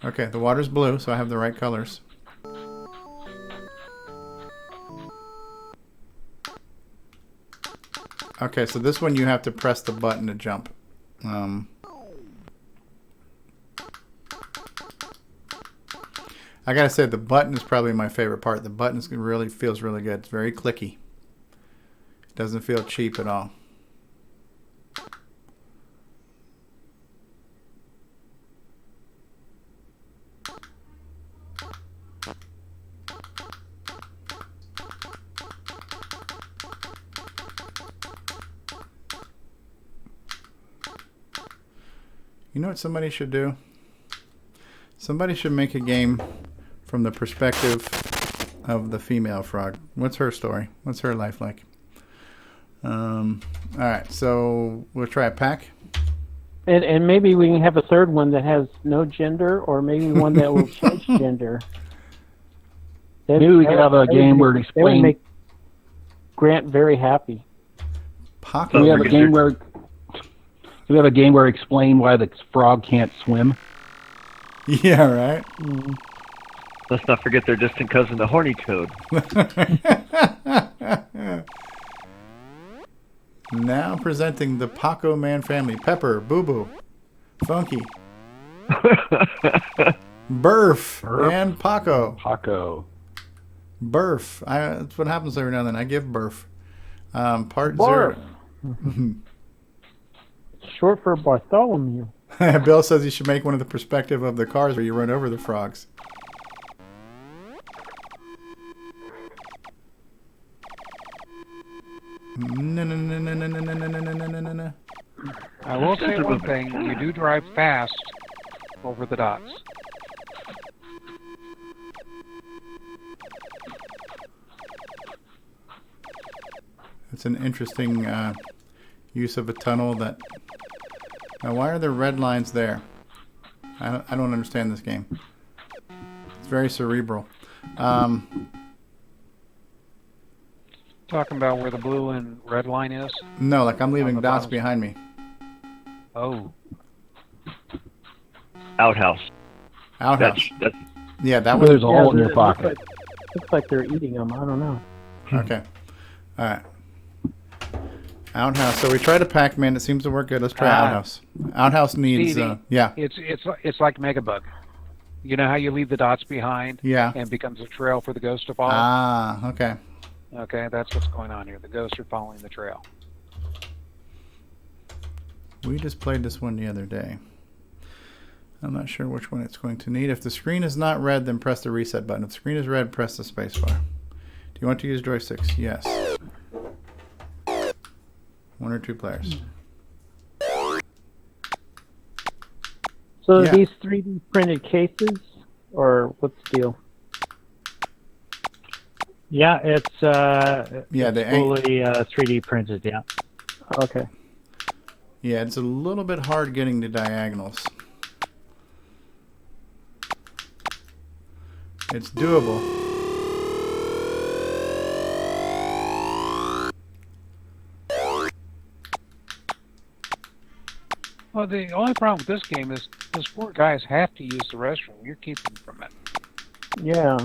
Okay, the water's blue, so I have the right colors. Okay, so this one you have to press the button to jump. I gotta say, the button is probably my favorite part. The button really feels really good. It's very clicky. It doesn't feel cheap at all. You know what somebody should do? Somebody should make a game from the perspective of the female frog. What's her story? What's her life like? Alright, so we'll try a pack. And maybe we can have a third one that has no gender, or maybe one that will change gender. Maybe we could have a game where it explains... That would make Grant very happy. Paco. We have a game where... We have a game where explain why the frog can't swim. Yeah, right? Let's not forget their distant cousin, the horny toad. Now presenting the Paco Man family. Pepper, Boo Boo, Funky, Burf, and Paco. Paco. Burf. That's what happens every now and then. I give Burf. Part Barf. 0. Short for Bartholomew. Bill says you should make one of the perspective of the cars where you run over the frogs. No. I will say one thing. You do drive fast over the dots. It's an interesting use of a tunnel that... Now, why are there red lines there? I don't understand this game. It's very cerebral. Talking about where the blue and red line is? No, like I'm leaving dots behind me. Oh. Outhouse. Outhouse. Yeah, that There's one. a hole in your pocket. Looks like they're eating them. I don't know. Okay. All right. Outhouse. So we tried a Pac-Man. It seems to work good. Let's try Outhouse. Outhouse needs, yeah. It's like Megabug. You know how you leave the dots behind? Yeah. And it becomes a trail for the ghost to follow? Ah, okay. Okay, that's what's going on here. The ghosts are following the trail. We just played this one the other day. I'm not sure which one it's going to need. If the screen is not red, then press the reset button. If the screen is red, press the spacebar. Do you want to use joysticks? Yes. 1 or 2 players. So Yeah. are these 3D printed cases, or what's the deal? Yeah, it's Yeah, it's fully 3D printed. Yeah. Okay. Yeah, it's a little bit hard getting the diagonals. It's doable. Well, the only problem with this game is those poor guys have to use the restroom. You're keeping them from it. Yeah.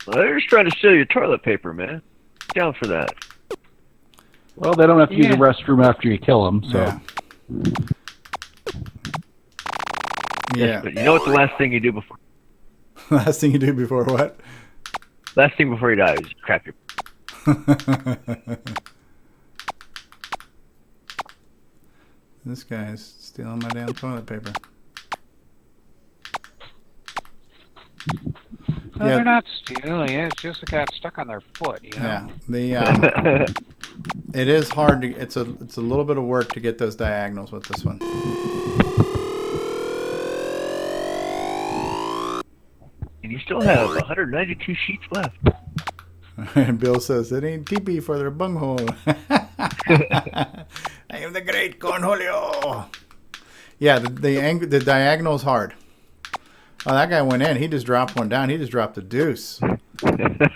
Well, they're just trying to steal your toilet paper, man. Down for that. Well, they don't have to use the restroom after you kill them, so. Yeah. Yes, but you know what the last thing you do before? Last thing you do before what? Last thing before you die is crap your. This guy's stealing my damn toilet paper. No, they're not stealing it. It's just it got stuck on their foot, you know? Yeah. It is hard to. It's a little bit of work to get those diagonals with this one. And you still have 192 sheets left. And Bill says, it ain't teepee for their bunghole. I am the great Cornholio. Yeah, the diagonal's hard. Oh, that guy went in. He just dropped one down. He just dropped a deuce.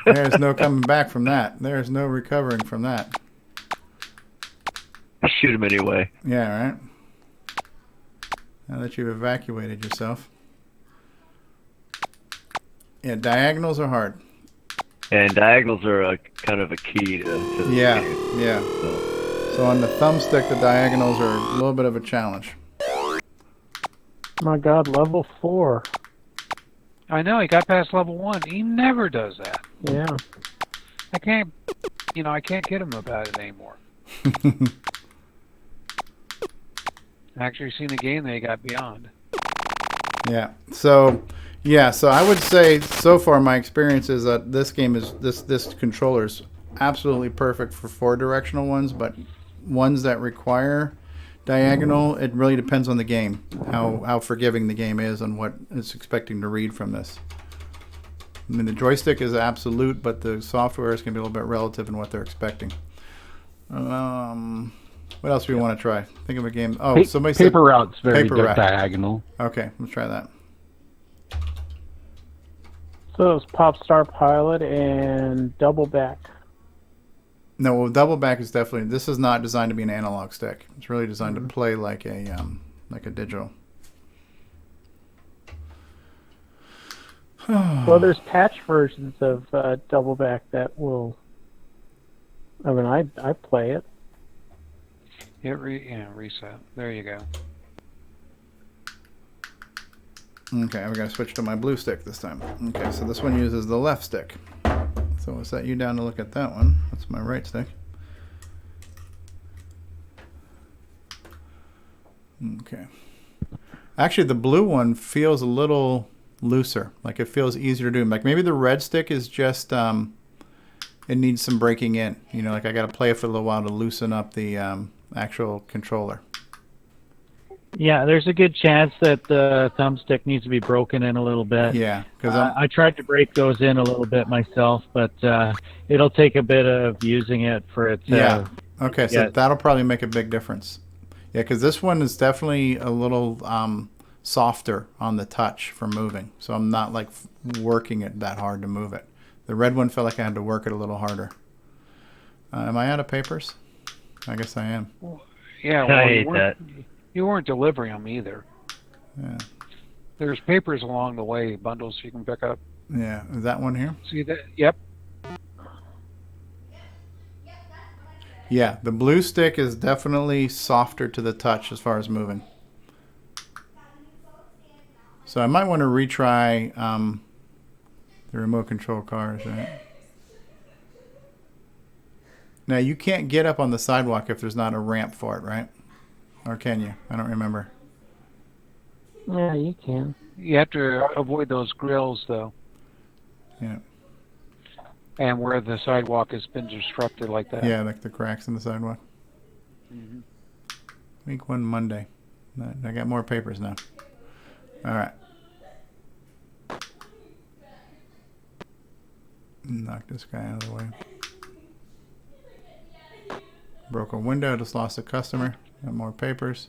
There's no coming back from that. There's no recovering from that. Shoot him anyway. Yeah, right? Now that you've evacuated yourself. Yeah, diagonals are hard. And diagonals are kind of a key to the game. Yeah. So on the thumbstick, the diagonals are a little bit of a challenge. My God, level 4. I know, he got past level 1. He never does that. Yeah. I can't kid him about it anymore. I actually seen a game that he got beyond. Yeah. So I would say so far my experience is that this game is this controller is absolutely perfect for 4-directional ones, but ones that require diagonal, it really depends on the game, how forgiving the game is on what it's expecting to read from this. I mean, the joystick is absolute, but the software is going to be a little bit relative in what they're expecting. What else do we want to try? Think of a game. Oh, somebody said Paper Route's very Paper Route. diagonal. Okay, let's try that. So it's Pop Star Pilot and Double Back. No, well, double back is definitely. This is not designed to be an analog stick. It's really designed to play like a digital. Well, there's patch versions of Double Back that will. I mean, I play it. Reset. There you go. Okay, we got to switch to my blue stick this time. Okay, so this one uses the left stick. So we'll set you down to look at that one. That's my right stick. Okay. Actually, the blue one feels a little looser. Like it feels easier to do. Like maybe the red stick is just, it needs some breaking in. You know, like I got to play it for a little while to loosen up the actual controller. Yeah, there's a good chance that the thumbstick needs to be broken in a little bit. Yeah, because I tried to break those in a little bit myself, but it'll take a bit of using it for it to... Yeah, okay, so that'll probably make a big difference. Yeah, because this one is definitely a little softer on the touch for moving, so I'm not like working it that hard to move it. The red one felt like I had to work it a little harder. Am I out of papers? I guess I am. Yeah, I hate that. You weren't delivering them either. Yeah. There's papers along the way, bundles you can pick up. Yeah, is that one here? See that? Yep. Yeah, the blue stick is definitely softer to the touch as far as moving. So I might want to retry the remote control cars, right? Now you can't get up on the sidewalk if there's not a ramp for it, right? Or can you? I don't remember. Yeah, you can. You have to avoid those grills, though. Yeah. And where the sidewalk has been disrupted like that. Yeah, like the cracks in the sidewalk. Mm-hmm. Week 1 Monday. I got more papers now. All right. Knock this guy out of the way. Broke a window, just lost a customer. Got more papers.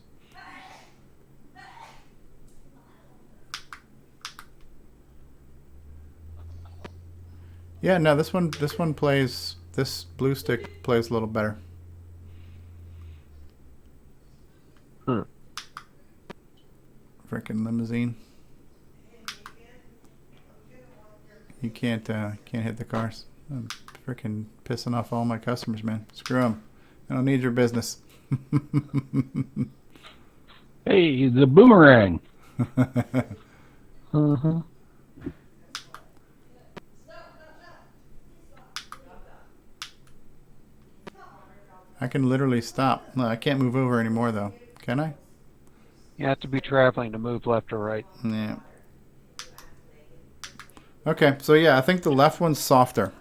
Yeah, no, this one plays, this blue stick plays a little better. Frickin' limousine. You can't hit the cars. I'm frickin' pissing off all my customers, man. Screw them. I don't need your business. Hey, the boomerang. Mm-hmm. I can literally stop. No, I can't move over anymore, though. Can I? You have to be traveling to move left or right. Yeah. Okay, so yeah, I think the left one's softer.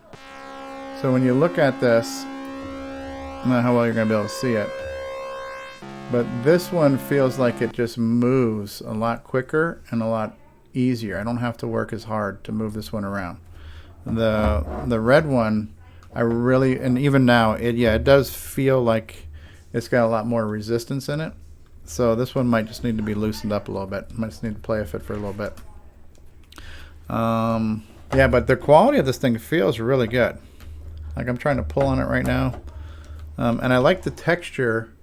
So when you look at this, I don't know how well you're going to be able to see it, but this one feels like it just moves a lot quicker and a lot easier. I don't have to work as hard to move this one around. The red one, I really, and even now, it does feel like it's got a lot more resistance in it. So this one might just need to be loosened up a little bit. Might just need to play with it for a little bit. Yeah, but the quality of this thing feels really good. Like I'm trying to pull on it right now. And I like the texture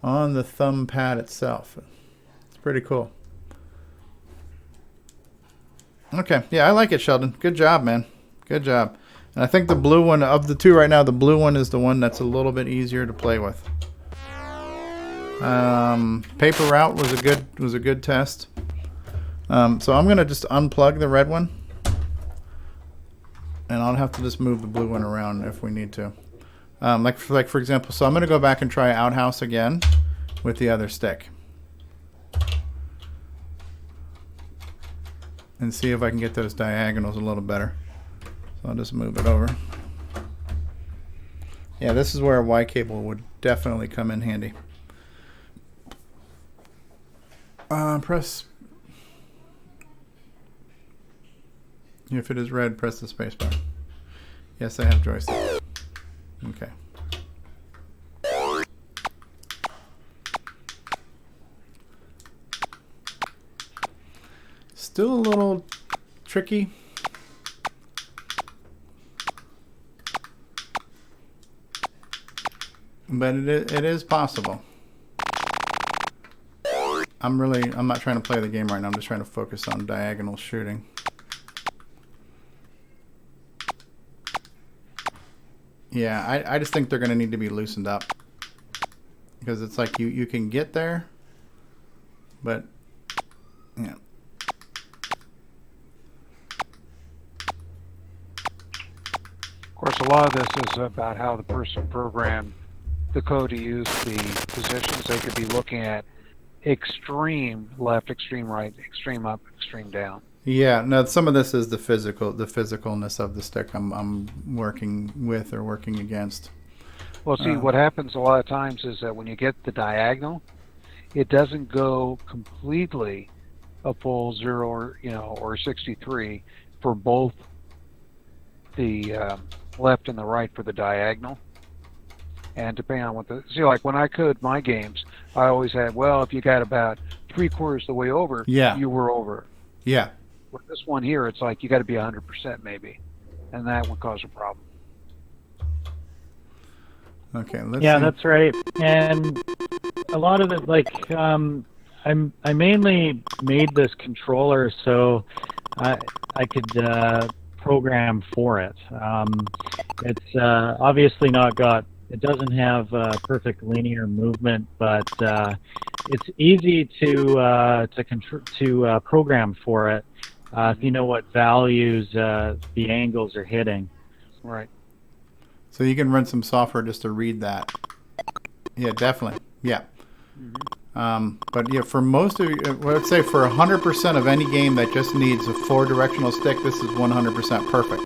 on the thumb pad itself. It's pretty cool. Okay, yeah, I like it, Sheldon. Good job, man. Good job. And I think the blue one, of the two right now, the blue one is the one that's a little bit easier to play with. Paper route was a good test. So I'm gonna just unplug the red one, and I'll have to just move the blue one around if we need to. Like for example, so I'm gonna go back and try Outhouse again with the other stick, and see if I can get those diagonals a little better. So I'll just move it over. Yeah, this is where a Y cable would definitely come in handy. Press. If it is red, press the space bar. Yes, I have joystick. Okay. Still a little tricky. But it is possible. I'm not trying to play the game right now. I'm just trying to focus on diagonal shooting. Yeah, I just think they're going to need to be loosened up. Because it's like you can get there, but yeah. Of course, a lot of this is about how the person programmed the code to use the positions. They could be looking at extreme left, extreme right, extreme up, extreme down. Yeah, no, some of this is the physicalness of the stick I'm working with or working against. Well, see, what happens a lot of times is that when you get the diagonal, it doesn't go completely a full 0 or 63 for both the left and the right for the diagonal. And depending on like when I code my games, I always had, well, if you got about 3/4 the way over, you were over. Yeah. With this one here, it's like you got to be 100% maybe, and that would cause a problem. Okay, let's yeah, see. That's right. And a lot of it, like, I mainly made this controller so I could program for it. It's obviously not got. It doesn't have perfect linear movement, but it's easy to program for it if you know what values the angles are hitting. Right. So you can run some software just to read that. Yeah, definitely. Yeah. Mm-hmm. But yeah, for most of you, let's say for 100% of any game that just needs a 4-directional stick, this is 100% perfect.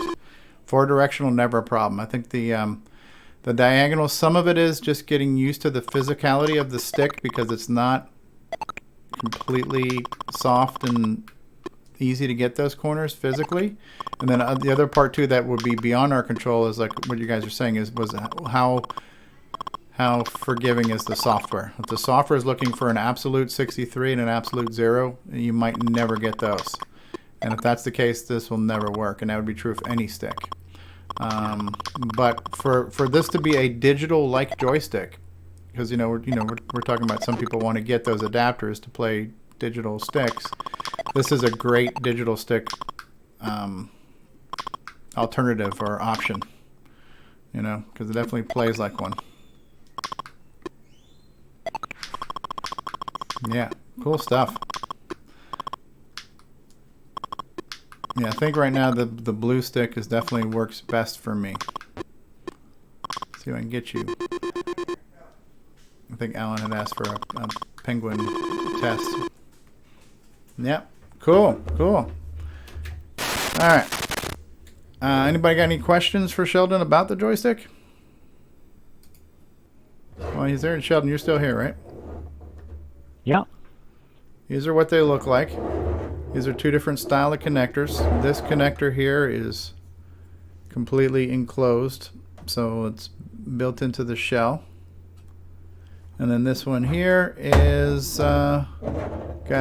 4-directional, never a problem. I think the diagonal, some of it is just getting used to the physicality of the stick because it's not completely soft and easy to get those corners physically. And then the other part too that would be beyond our control is like what you guys are saying was how forgiving is the software. If the software is looking for an absolute 63 and an absolute 0, you might never get those. And if that's the case, this will never work, and that would be true of any stick. But for this to be a digital-like joystick, because we're talking about some people want to get those adapters to play digital sticks. This is a great digital stick alternative or option, because it definitely plays like one. Yeah, cool stuff. Yeah, I think right now the blue stick is definitely works best for me. Let's see if I can get you. I think Alan had asked for a penguin test. Yep, cool. All right. Anybody got any questions for Sheldon about the joystick? Well, he's there. Sheldon, you're still here, right? Yeah. These are what they look like. These are two different style of connectors. This connector here is completely enclosed, so it's built into the shell. And then this one here is got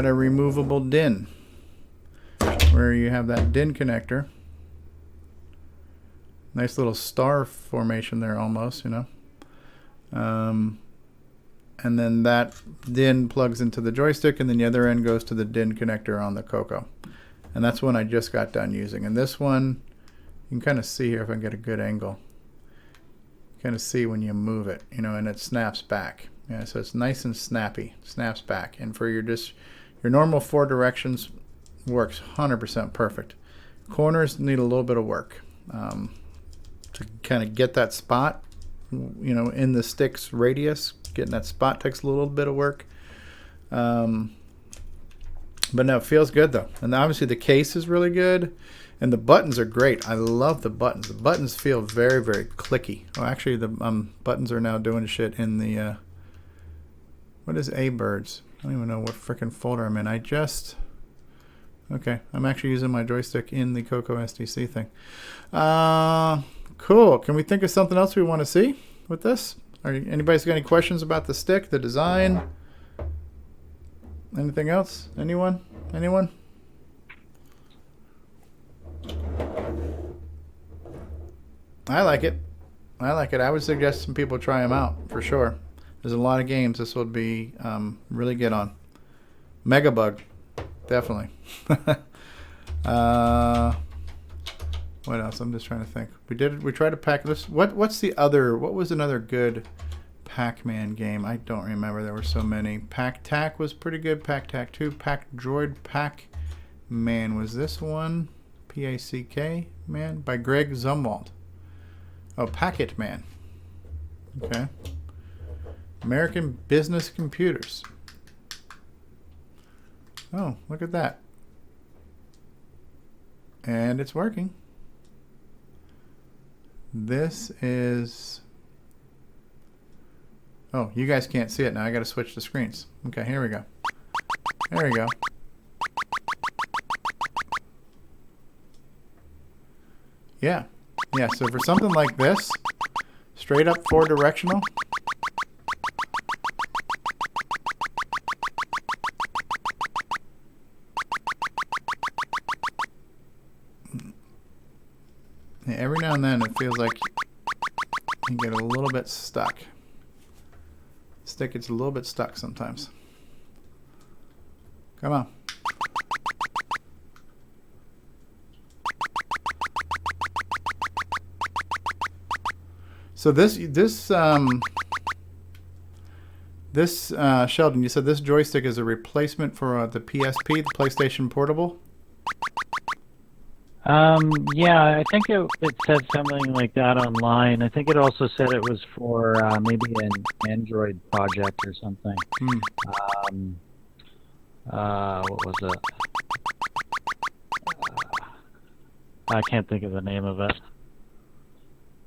a removable DIN, where you have that DIN connector. Nice little star formation there almost, and then that DIN plugs into the joystick, and then the other end goes to the DIN connector on the CoCo. And that's one I just got done using. And this one, you can kind of see here if I can get a good angle. Kind of see when you move it, and it snaps back. Yeah, so it's nice and snappy, snaps back. And for your normal 4 directions, works 100% perfect. Corners need a little bit of work to kind of get that spot, in the stick's radius. Getting that spot takes a little bit of work. But no, it feels good though. And obviously the case is really good. And the buttons are great. I love the buttons. The buttons feel very, very clicky. Oh, actually the buttons are now doing shit in the, what is A-Birds? I don't even know what frickin' folder I'm in. Okay, I'm actually using my joystick in the CoCo SDC thing. Cool. Can we think of something else we want to see with this? Anybody's got any questions about the stick, the design? Anything else? Anyone? I like it. I would suggest some people try them out for sure. There's a lot of games this would be really good on. Megabug, definitely. What else? I'm just trying to think. We tried to pack this. What was another good Pac-Man game? I don't remember. There were so many. Pac-Tac was pretty good. Pac-Tac 2. Pac-Droid. Pac-Man. Was this one? P-A-C-K? Man? By Greg Zumwalt. Oh, Packet Man. Okay. American Business Computers. Oh, look at that. And it's working. This is... Oh, you guys can't see it now. I got to switch the screens. Okay, here we go. There we go. Yeah. Yeah, so for something like this, straight up 4-directional, yeah, every now and then it feels like you get a little bit stuck. Stick gets a little bit stuck sometimes. Come on. So this Sheldon, you said this joystick is a replacement for the PSP, the PlayStation Portable? Yeah, I think it said something like that online. I think it also said it was for maybe an Android project or something. What was it? I can't think of the name of it.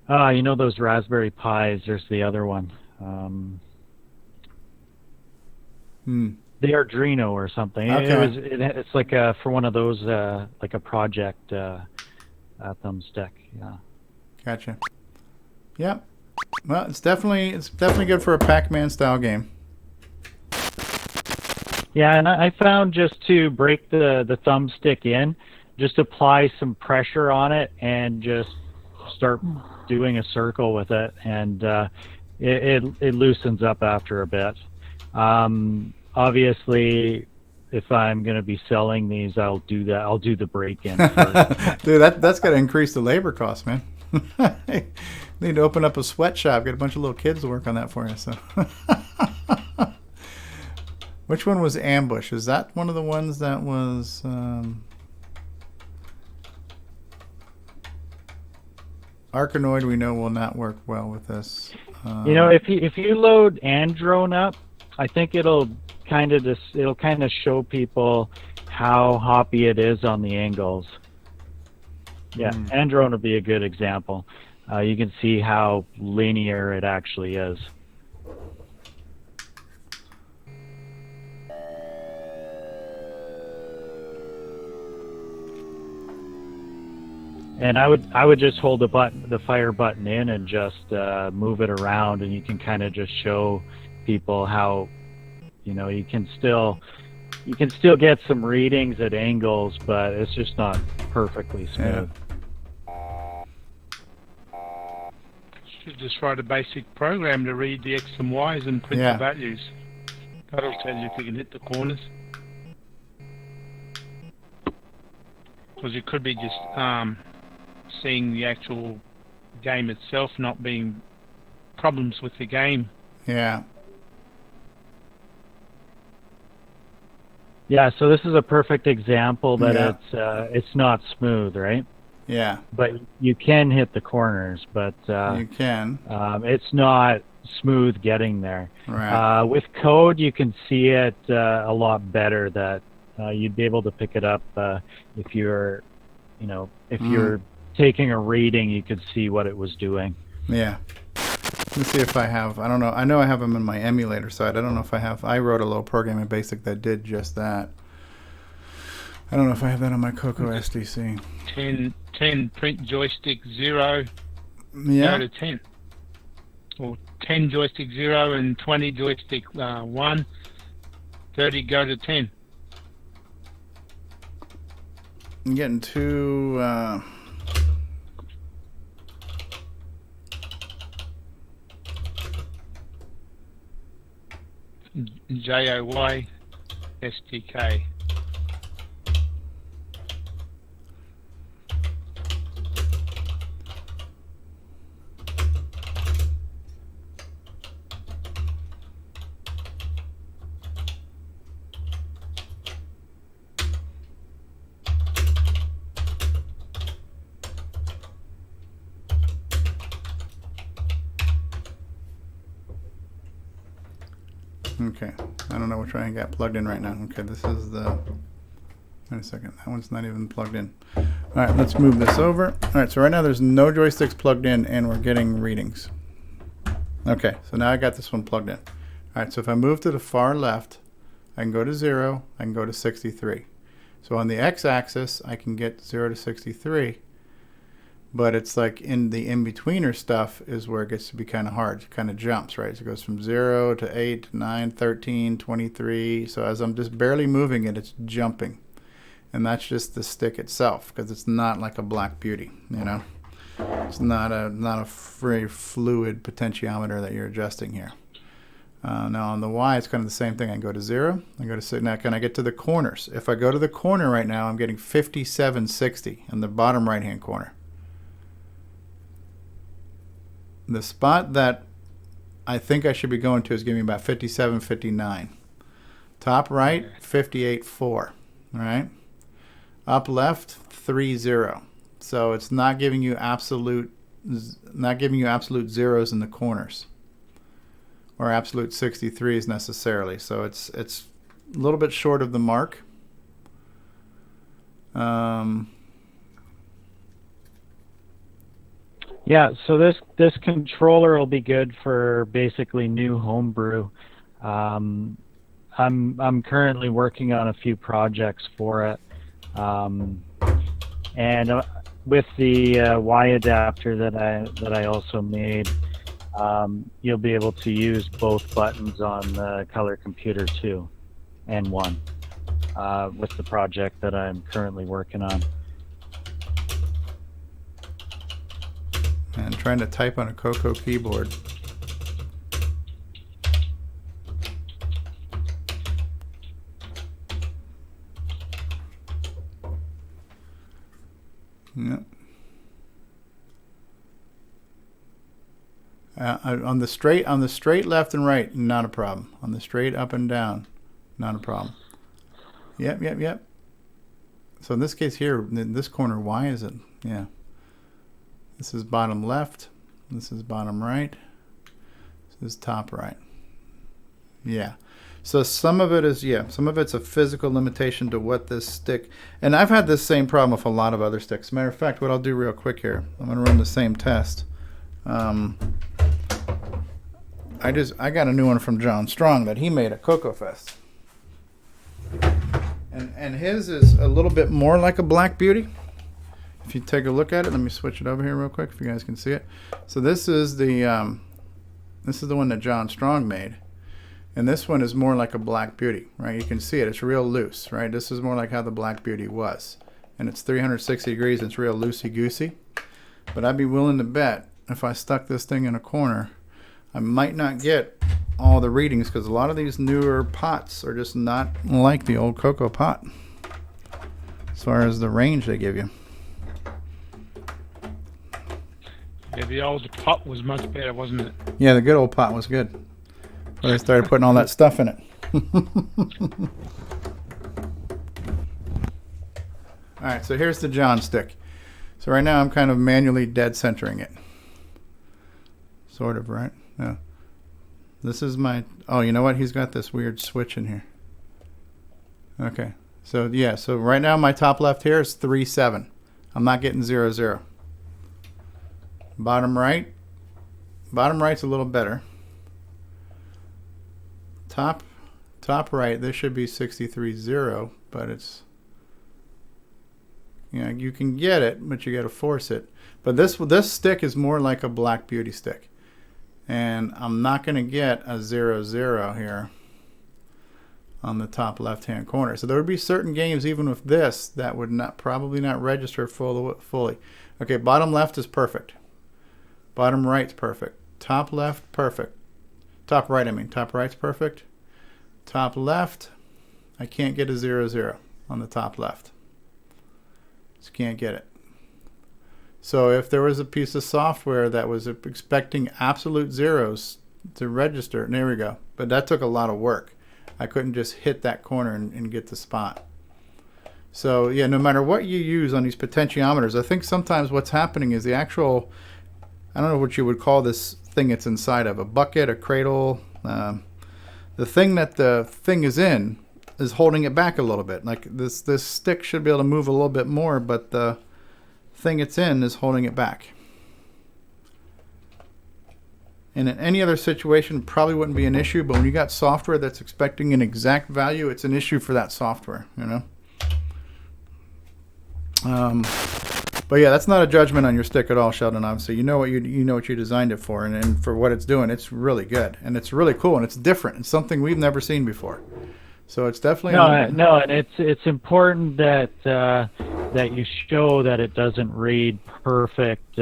You know those Raspberry Pis? There's the other one. The Arduino or something. Okay. It's like for one of those like a project thumbstick. Yeah. Gotcha. Yep. Well, it's definitely good for a Pac-Man style game. Yeah, and I found just to break the thumbstick in, just apply some pressure on it and just start doing a circle with it, and it loosens up after a bit. Obviously, if I'm going to be selling these, I'll do that. I'll do the break-in first. Dude, that's got to increase the labor cost, man. Need to open up a sweatshop, get a bunch of little kids to work on that for you. So, which one was Ambush? Is that one of the ones that was? Arkanoid, we know will not work well with this. If you load Androne up, I think it'll kind of show people how hoppy it is on the angles. Yeah, Androne would be a good example. You can see how linear it actually is. And I would just hold the fire button in and just move it around, and you can kind of just show people how, you can still get some readings at angles, but it's just not perfectly smooth. Should just write a basic program to read the X and Y's and print the values. That'll tell you if you can hit the corners. Because it could be just seeing the actual game itself, not being problems with the game. Yeah. Yeah, so this is a perfect example that it's not smooth, right? Yeah. But you can hit the corners, but you can. It's not smooth getting there. Right. With code, you can see it a lot better. That you'd be able to pick it up if you're taking a reading, you could see what it was doing. Yeah. Let's see if I have. I don't know. I know I have them in my emulator side. I don't know if I have. I wrote a little program in BASIC that did just that. I don't know if I have that on my CoCo SDC. 10 print joystick 0. Yeah. Go to 10. Or 10 joystick 0 and 20 joystick 1. 30 go to 10. I'm getting two. JOY SDK. Okay, I don't know which one I got plugged in right now. Okay, this is the. Wait a second, that one's not even plugged in. All right, let's move this over. All right, so right now there's no joysticks plugged in, and we're getting readings. Okay, so now I got this one plugged in. All right, so if I move to the far left, I can go to 0, I can go to 63. So on the x-axis, I can get 0 to 63. But it's like in the in-betweener stuff is where it gets to be kind of hard. It kind of jumps, right? So it goes from 0 to 8, 9, 13, 23. So as I'm just barely moving it, it's jumping. And that's just the stick itself, because it's not like a Black Beauty, It's not a very fluid potentiometer that you're adjusting here. Now on the Y, it's kind of the same thing. I can go to 0. I go to 6. Now can I get to the corners? If I go to the corner right now, I'm getting 5760 in the bottom right-hand corner. The spot that I think I should be going to is giving me about 57, 59. Top right, 58.4. All right. Up left 3-0. So it's not giving you absolute zeros in the corners, or absolute 63s necessarily. So it's a little bit short of the mark. Yeah, so this controller will be good for basically new homebrew. I'm currently working on a few projects for it, and with the Y adapter that I also made, you'll be able to use both buttons on the color computer 2 and 1 with the project that I'm currently working on. And trying to type on a CoCo keyboard. Yep. On the straight left and right, not a problem. On the straight up and down, not a problem. Yep. So in this case here, in this corner, why is it? Yeah. This is bottom left. This is bottom right. This is top right. Yeah. So some of it's a physical limitation to what this stick, and I've had this same problem with a lot of other sticks. Matter of fact, what I'll do real quick here, I'm going to run the same test. I got a new one from John Strong that he made at CoCo Fest. And his is a little bit more like a Black Beauty. If you take a look at it, let me switch it over here real quick if you guys can see it. So this is the one that John Strong made, and this one is more like a Black Beauty, right? You can see it; it's real loose, right? This is more like how the Black Beauty was, and it's 360 degrees. And it's real loosey goosey. But I'd be willing to bet if I stuck this thing in a corner, I might not get all the readings because a lot of these newer pots are just not like the old CoCo pot as far as the range they give you. Yeah, the old pot was much better, wasn't it? Yeah, the good old pot was good. But I started putting all that stuff in it. Alright, so here's the John stick. So right now I'm kind of manually dead centering it. Sort of, right? Yeah. This is my... Oh, you know what? He's got this weird switch in here. Okay. So, yeah. So right now my top left here is 3-7. I'm not getting 0-0. Bottom right's a little better. Top right, this should be 63-0, but it's, you can get it, but you got to force it. But this stick is more like a Black Beauty stick, and I'm not going to get a 0-0 here on the top left-hand corner. So there would be certain games even with this that would probably not register fully. Okay, bottom left is perfect. Bottom right's perfect. Top left, perfect. Top right's perfect. Top left, I can't get a 0-0 on the top left. Just can't get it. So if there was a piece of software that was expecting absolute zeros to register, and there we go. But that took a lot of work. I couldn't just hit that corner and get the spot. So yeah, no matter what you use on these potentiometers, I think sometimes what's happening is the actual... I don't know what you would call this thing it's inside of, a bucket, a cradle. The thing that the thing is in is holding it back a little bit. Like this stick should be able to move a little bit more, but the thing it's in is holding it back. And in any other situation, probably wouldn't be an issue, but when you got software that's expecting an exact value, it's an issue for that software, But yeah, that's not a judgment on your stick at all, Sheldon. Obviously, you know what you designed it for, and for what it's doing, it's really good, and it's really cool, and it's different. It's something we've never seen before, so it's definitely no, and it's important that that you show that it doesn't read perfect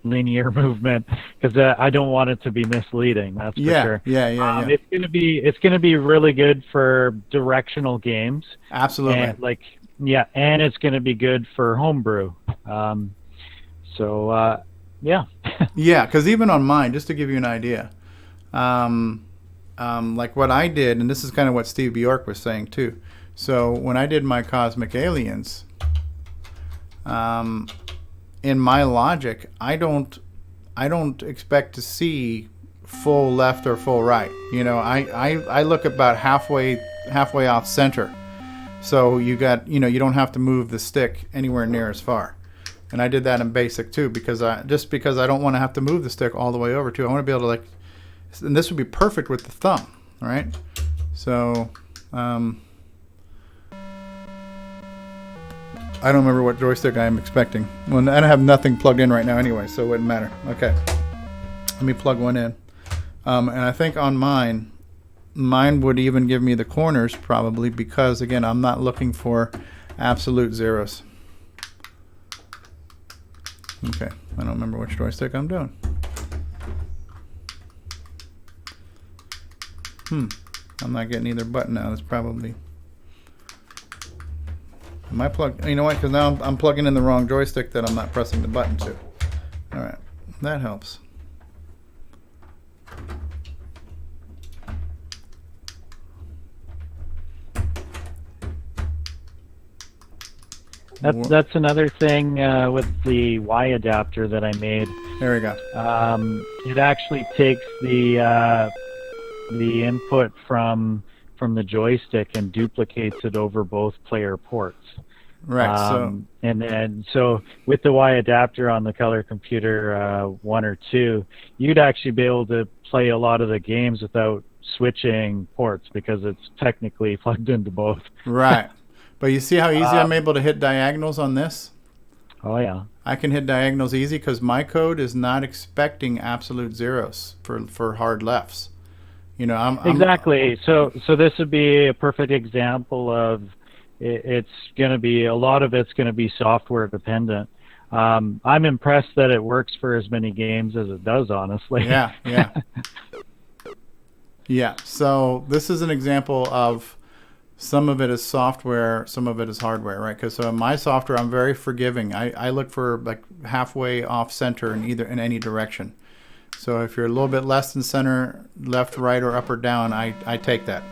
linear movement, because I don't want it to be misleading. That's for sure. Yeah. It's gonna be really good for directional games. Absolutely. And and it's going to be good for homebrew. Yeah. Yeah, because even on mine, just to give you an idea, like what I did, and this is kind of what Steve Bjork was saying too. So when I did my Cosmic Aliens, in my logic, I don't expect to see full left or full right. You know, I look about halfway off center. So you got, you don't have to move the stick anywhere near as far. And I did that in basic too, because I don't want to have to move the stick all the way over too. I want to be able to and this would be perfect with the thumb, right? So, I don't remember what joystick I am expecting. Well, I have nothing plugged in right now anyway, so it wouldn't matter. Okay, let me plug one in. And I think on mine would even give me the corners probably, because again, I'm not looking for absolute zeros. Okay, I don't remember which joystick I'm doing. I'm not getting either button now. That's probably... Am I plugged? You know what? Because now I'm plugging in the wrong joystick that I'm not pressing the button to. All right, that helps. That's another thing with the Y adapter that I made. There we go. It actually takes the input from the joystick and duplicates it over both player ports. Right. So with the Y adapter on the Color Computer 1 or 2, you'd actually be able to play a lot of the games without switching ports, because it's technically plugged into both. Right. But you see how easy I'm able to hit diagonals on this? Oh yeah. I can hit diagonals easy because my code is not expecting absolute zeros for hard lefts. Exactly. So this would be a perfect example of it's going to be, a lot of it's going to be software dependent. I'm impressed that it works for as many games as it does, honestly. Yeah. Yeah. So this is an example of some of it is software, some of it is hardware, right? Because in my software, I'm very forgiving. I look for like halfway off center in any direction. So if you're a little bit less than center, left, right, or up or down, I take that.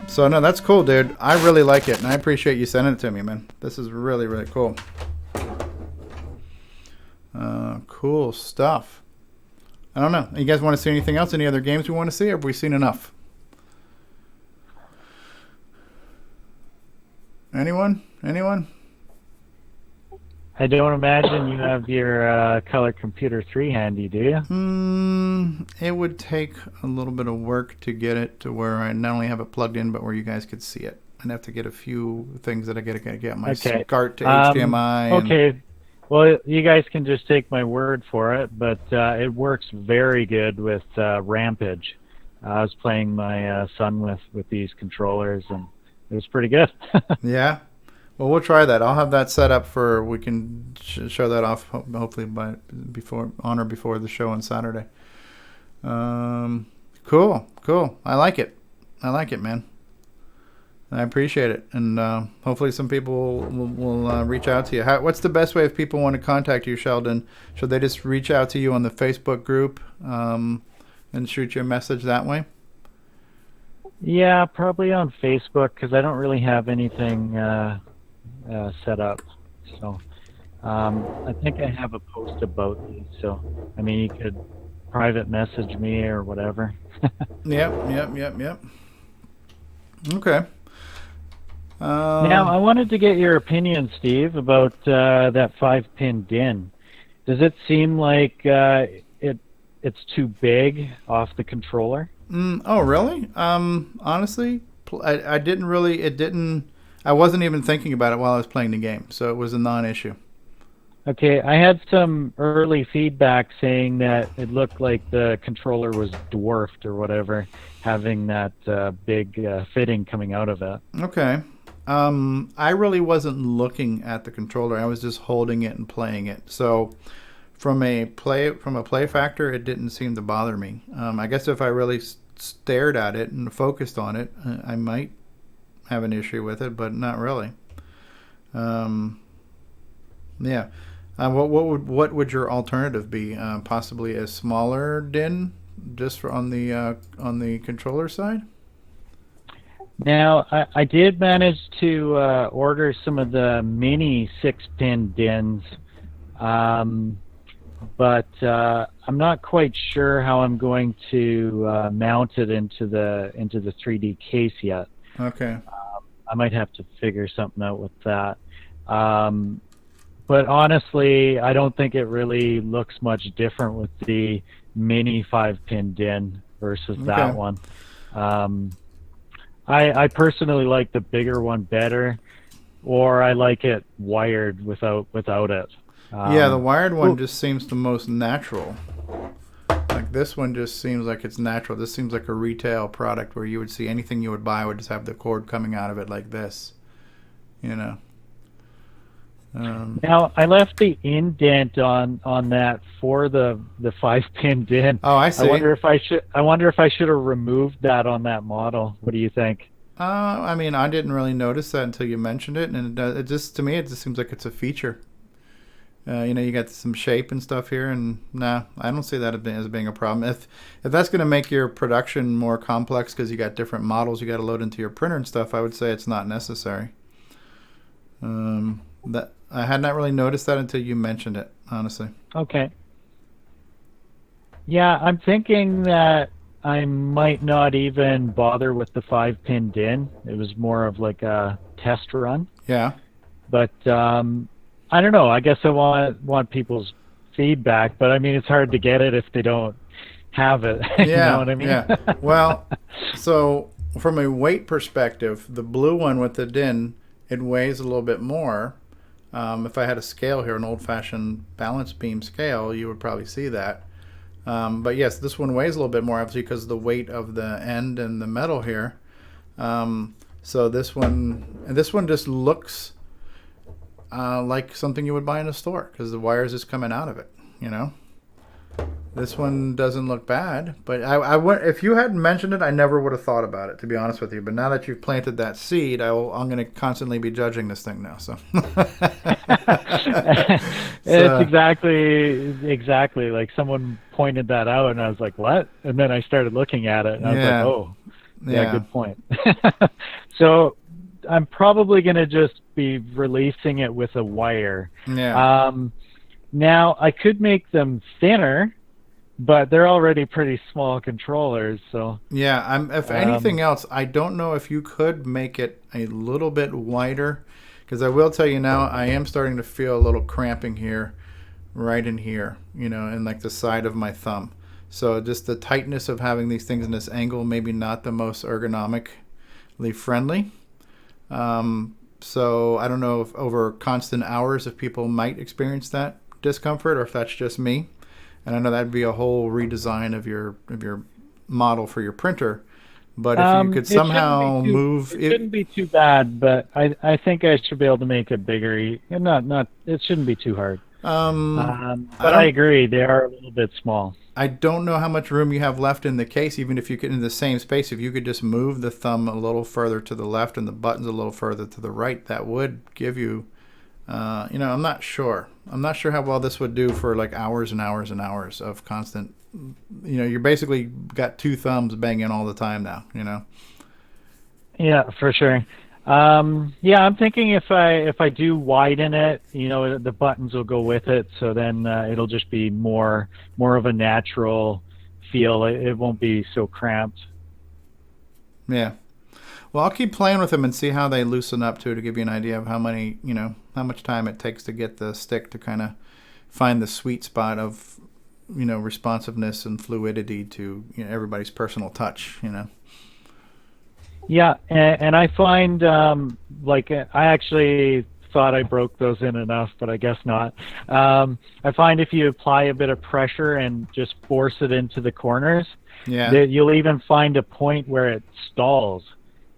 So no, that's cool, dude. I really like it, and I appreciate you sending it to me, man. This is really, really cool. Cool stuff. I don't know. You guys want to see anything else? Any other games we want to see, or have we seen enough? Anyone? I don't imagine you have your Color Computer 3 handy, do you? It would take a little bit of work to get it to where I not only have it plugged in, but where you guys could see it. I'd have to get a few things that I got to get my SCART to HDMI. Okay. Well, you guys can just take my word for it, but it works very good with Rampage. I was playing my son with these controllers, and it was pretty good. Yeah. Well, we'll try that. I'll have that set up for, we can show that off hopefully before the show on Saturday. Cool. I like it, man. I appreciate it, and hopefully some people will reach out to you. What's the best way if people want to contact you, Sheldon? Should they just reach out to you on the Facebook group and shoot you a message that way? Yeah, probably on Facebook, because I don't really have anything set up. So I think I have a post about these. So, I mean, you could private message me or whatever. Yep. Okay. Now, I wanted to get your opinion, Steve, about that 5-pin DIN. Does it seem like it's too big off the controller? Oh, really? Honestly, I didn't really. It didn't. I wasn't even thinking about it while I was playing the game, so it was a non-issue. Okay, I had some early feedback saying that it looked like the controller was dwarfed or whatever, having that big fitting coming out of it. Okay. I really wasn't looking at the controller. I was just holding it and playing it. So from a play factor, it didn't seem to bother me. I guess if I really stared at it and focused on it, I might have an issue with it, but not really. Yeah. What would your alternative be? Possibly a smaller DIN, just on the controller side? Now, I did manage to order some of the mini 6-pin DINs, but I'm not quite sure how I'm going to mount it into the 3D case yet. Okay. I might have to figure something out with that. But honestly, I don't think it really looks much different with the mini 5-pin DIN versus that one. I personally like the bigger one better, or I like it wired without it. Yeah, the wired one just seems the most natural. Like this one just seems like it's natural. This seems like a retail product where you would see anything you would buy would just have the cord coming out of it like this, you know. Now I left the indent on that for the 5-pin DIN. Oh, I see. I wonder if I should have removed that on that model. What do you think? I mean, I didn't really notice that until you mentioned it, and it just to me it just seems like it's a feature. You know, you got some shape and stuff here, and nah, I don't see that as being a problem. If that's going to make your production more complex because you got different models you got to load into your printer and stuff, I would say it's not necessary. That I had not really noticed that until you mentioned it, honestly. Okay. Yeah, I'm thinking that I might not even bother with the 5-pin DIN. It was more of like a test run. Yeah. But I don't know. I guess I want people's feedback, but I mean, it's hard to get it if they don't have it. Yeah. You know what I mean? Yeah. Well, so from a weight perspective, the blue one with the DIN, it weighs a little bit more. If I had a scale here, an old-fashioned balance beam scale, you would probably see that. But yes, this one weighs a little bit more, obviously, because of the weight of the end and the metal here. So this one just looks like something you would buy in a store because the wires is coming out of it. You know, this one doesn't look bad, but if you hadn't mentioned it, I never would have thought about it, to be honest with you. But now that you've planted that seed, I'm going to constantly be judging this thing now. So it's exactly like someone pointed that out, and I was like, "What?" And then I started looking at it, and I was like, "Oh, yeah, good point." So I'm probably going to just be releasing it with a wire. Yeah. Now I could make them thinner, but they're already pretty small controllers. So yeah, if anything else, I don't know if you could make it a little bit wider, because I will tell you now, I am starting to feel a little cramping here, right in here, you know, in like the side of my thumb. So just the tightness of having these things in this angle, maybe not the most ergonomically friendly. So I don't know if over constant hours if people might experience that discomfort or if that's just me. And I know that'd be a whole redesign of your model for your printer. But if you could somehow move it shouldn't be too bad, but I think I should be able to make it bigger. It shouldn't be too hard. But I agree, they are a little bit small. I don't know how much room you have left in the case, even if you could, in the same space, if you could just move the thumb a little further to the left and the buttons a little further to the right, that would give you, you know, I'm not sure how well this would do for like hours and hours and hours of constant, you know, you're basically got two thumbs banging all the time now, you know? Yeah, for sure. Yeah, I'm thinking if I do widen it, you know, the buttons will go with it, so then it'll just be more of a natural feel. It won't be so cramped. Yeah. Well, I'll keep playing with them and see how they loosen up too, to give you an idea of how much time it takes to get the stick to kind of find the sweet spot of, you know, responsiveness and fluidity to, you know, everybody's personal touch, you know. Yeah, and I find I actually thought I broke those in enough, but I guess not. I find if you apply a bit of pressure and just force it into the corners, that you'll even find a point where it stalls,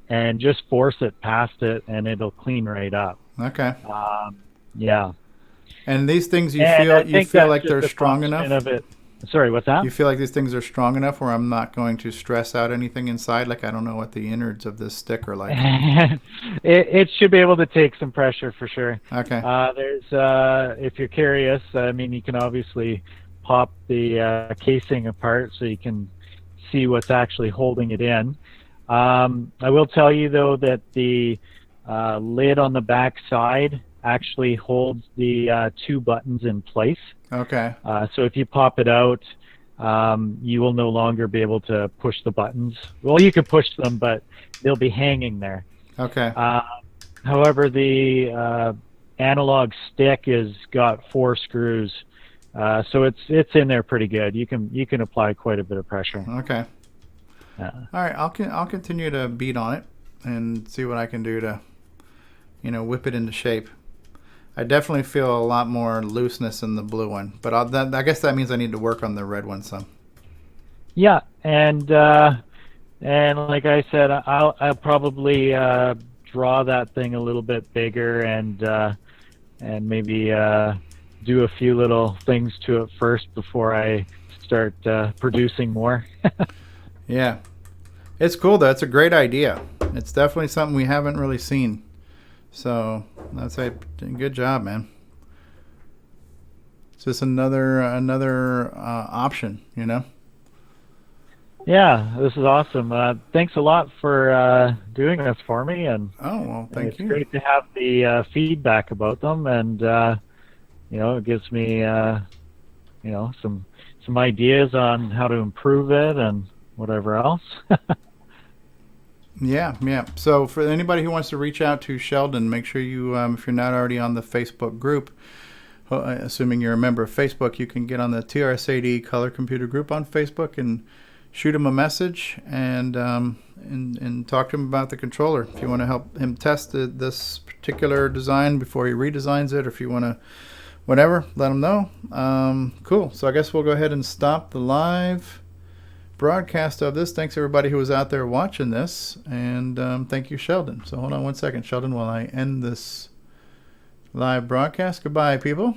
and just force it past it, and it'll clean right up. Okay. Yeah. And these things, you feel like they're strong enough? Sorry, what's that? You feel like these things are strong enough where I'm not going to stress out anything inside? Like, I don't know what the innards of this stick are like. It should be able to take some pressure for sure. Okay. If you're curious, I mean, you can obviously pop the casing apart so you can see what's actually holding it in. I will tell you though that the lid on the back side actually holds the 2 buttons in place. Okay. So if you pop it out, you will no longer be able to push the buttons. Well, you can push them, but they'll be hanging there. Okay. However, the analog stick has got 4 screws, so it's in there pretty good. You can apply quite a bit of pressure. Okay. Yeah. All right, I'll continue to beat on it and see what I can do to, whip it into shape. I definitely feel a lot more looseness in the blue one, but I guess that means I need to work on the red one some. Yeah, and like I said, I'll probably draw that thing a little bit bigger and maybe do a few little things to it first before I start producing more. Yeah, it's cool though. It's a great idea. It's definitely something we haven't really seen. So that's a good job, man. It's just another option, Yeah, this is awesome. Thanks a lot for doing this for me, and thank you. It's great to have the feedback about them, and it gives me some ideas on how to improve it and whatever else. Yeah. So for anybody who wants to reach out to Sheldon, make sure you, if you're not already on the Facebook group, assuming you're a member of Facebook, you can get on the TRSAD Color Computer group on Facebook and shoot him a message and talk to him about the controller. If you want to help him test this particular design before he redesigns it, or if you want to whatever, let him know. Cool. So I guess we'll go ahead and stop the live broadcast of this. Thanks everybody who was out there watching this, and thank you, Sheldon. So hold on one second, Sheldon, while I end this live broadcast. Goodbye, people.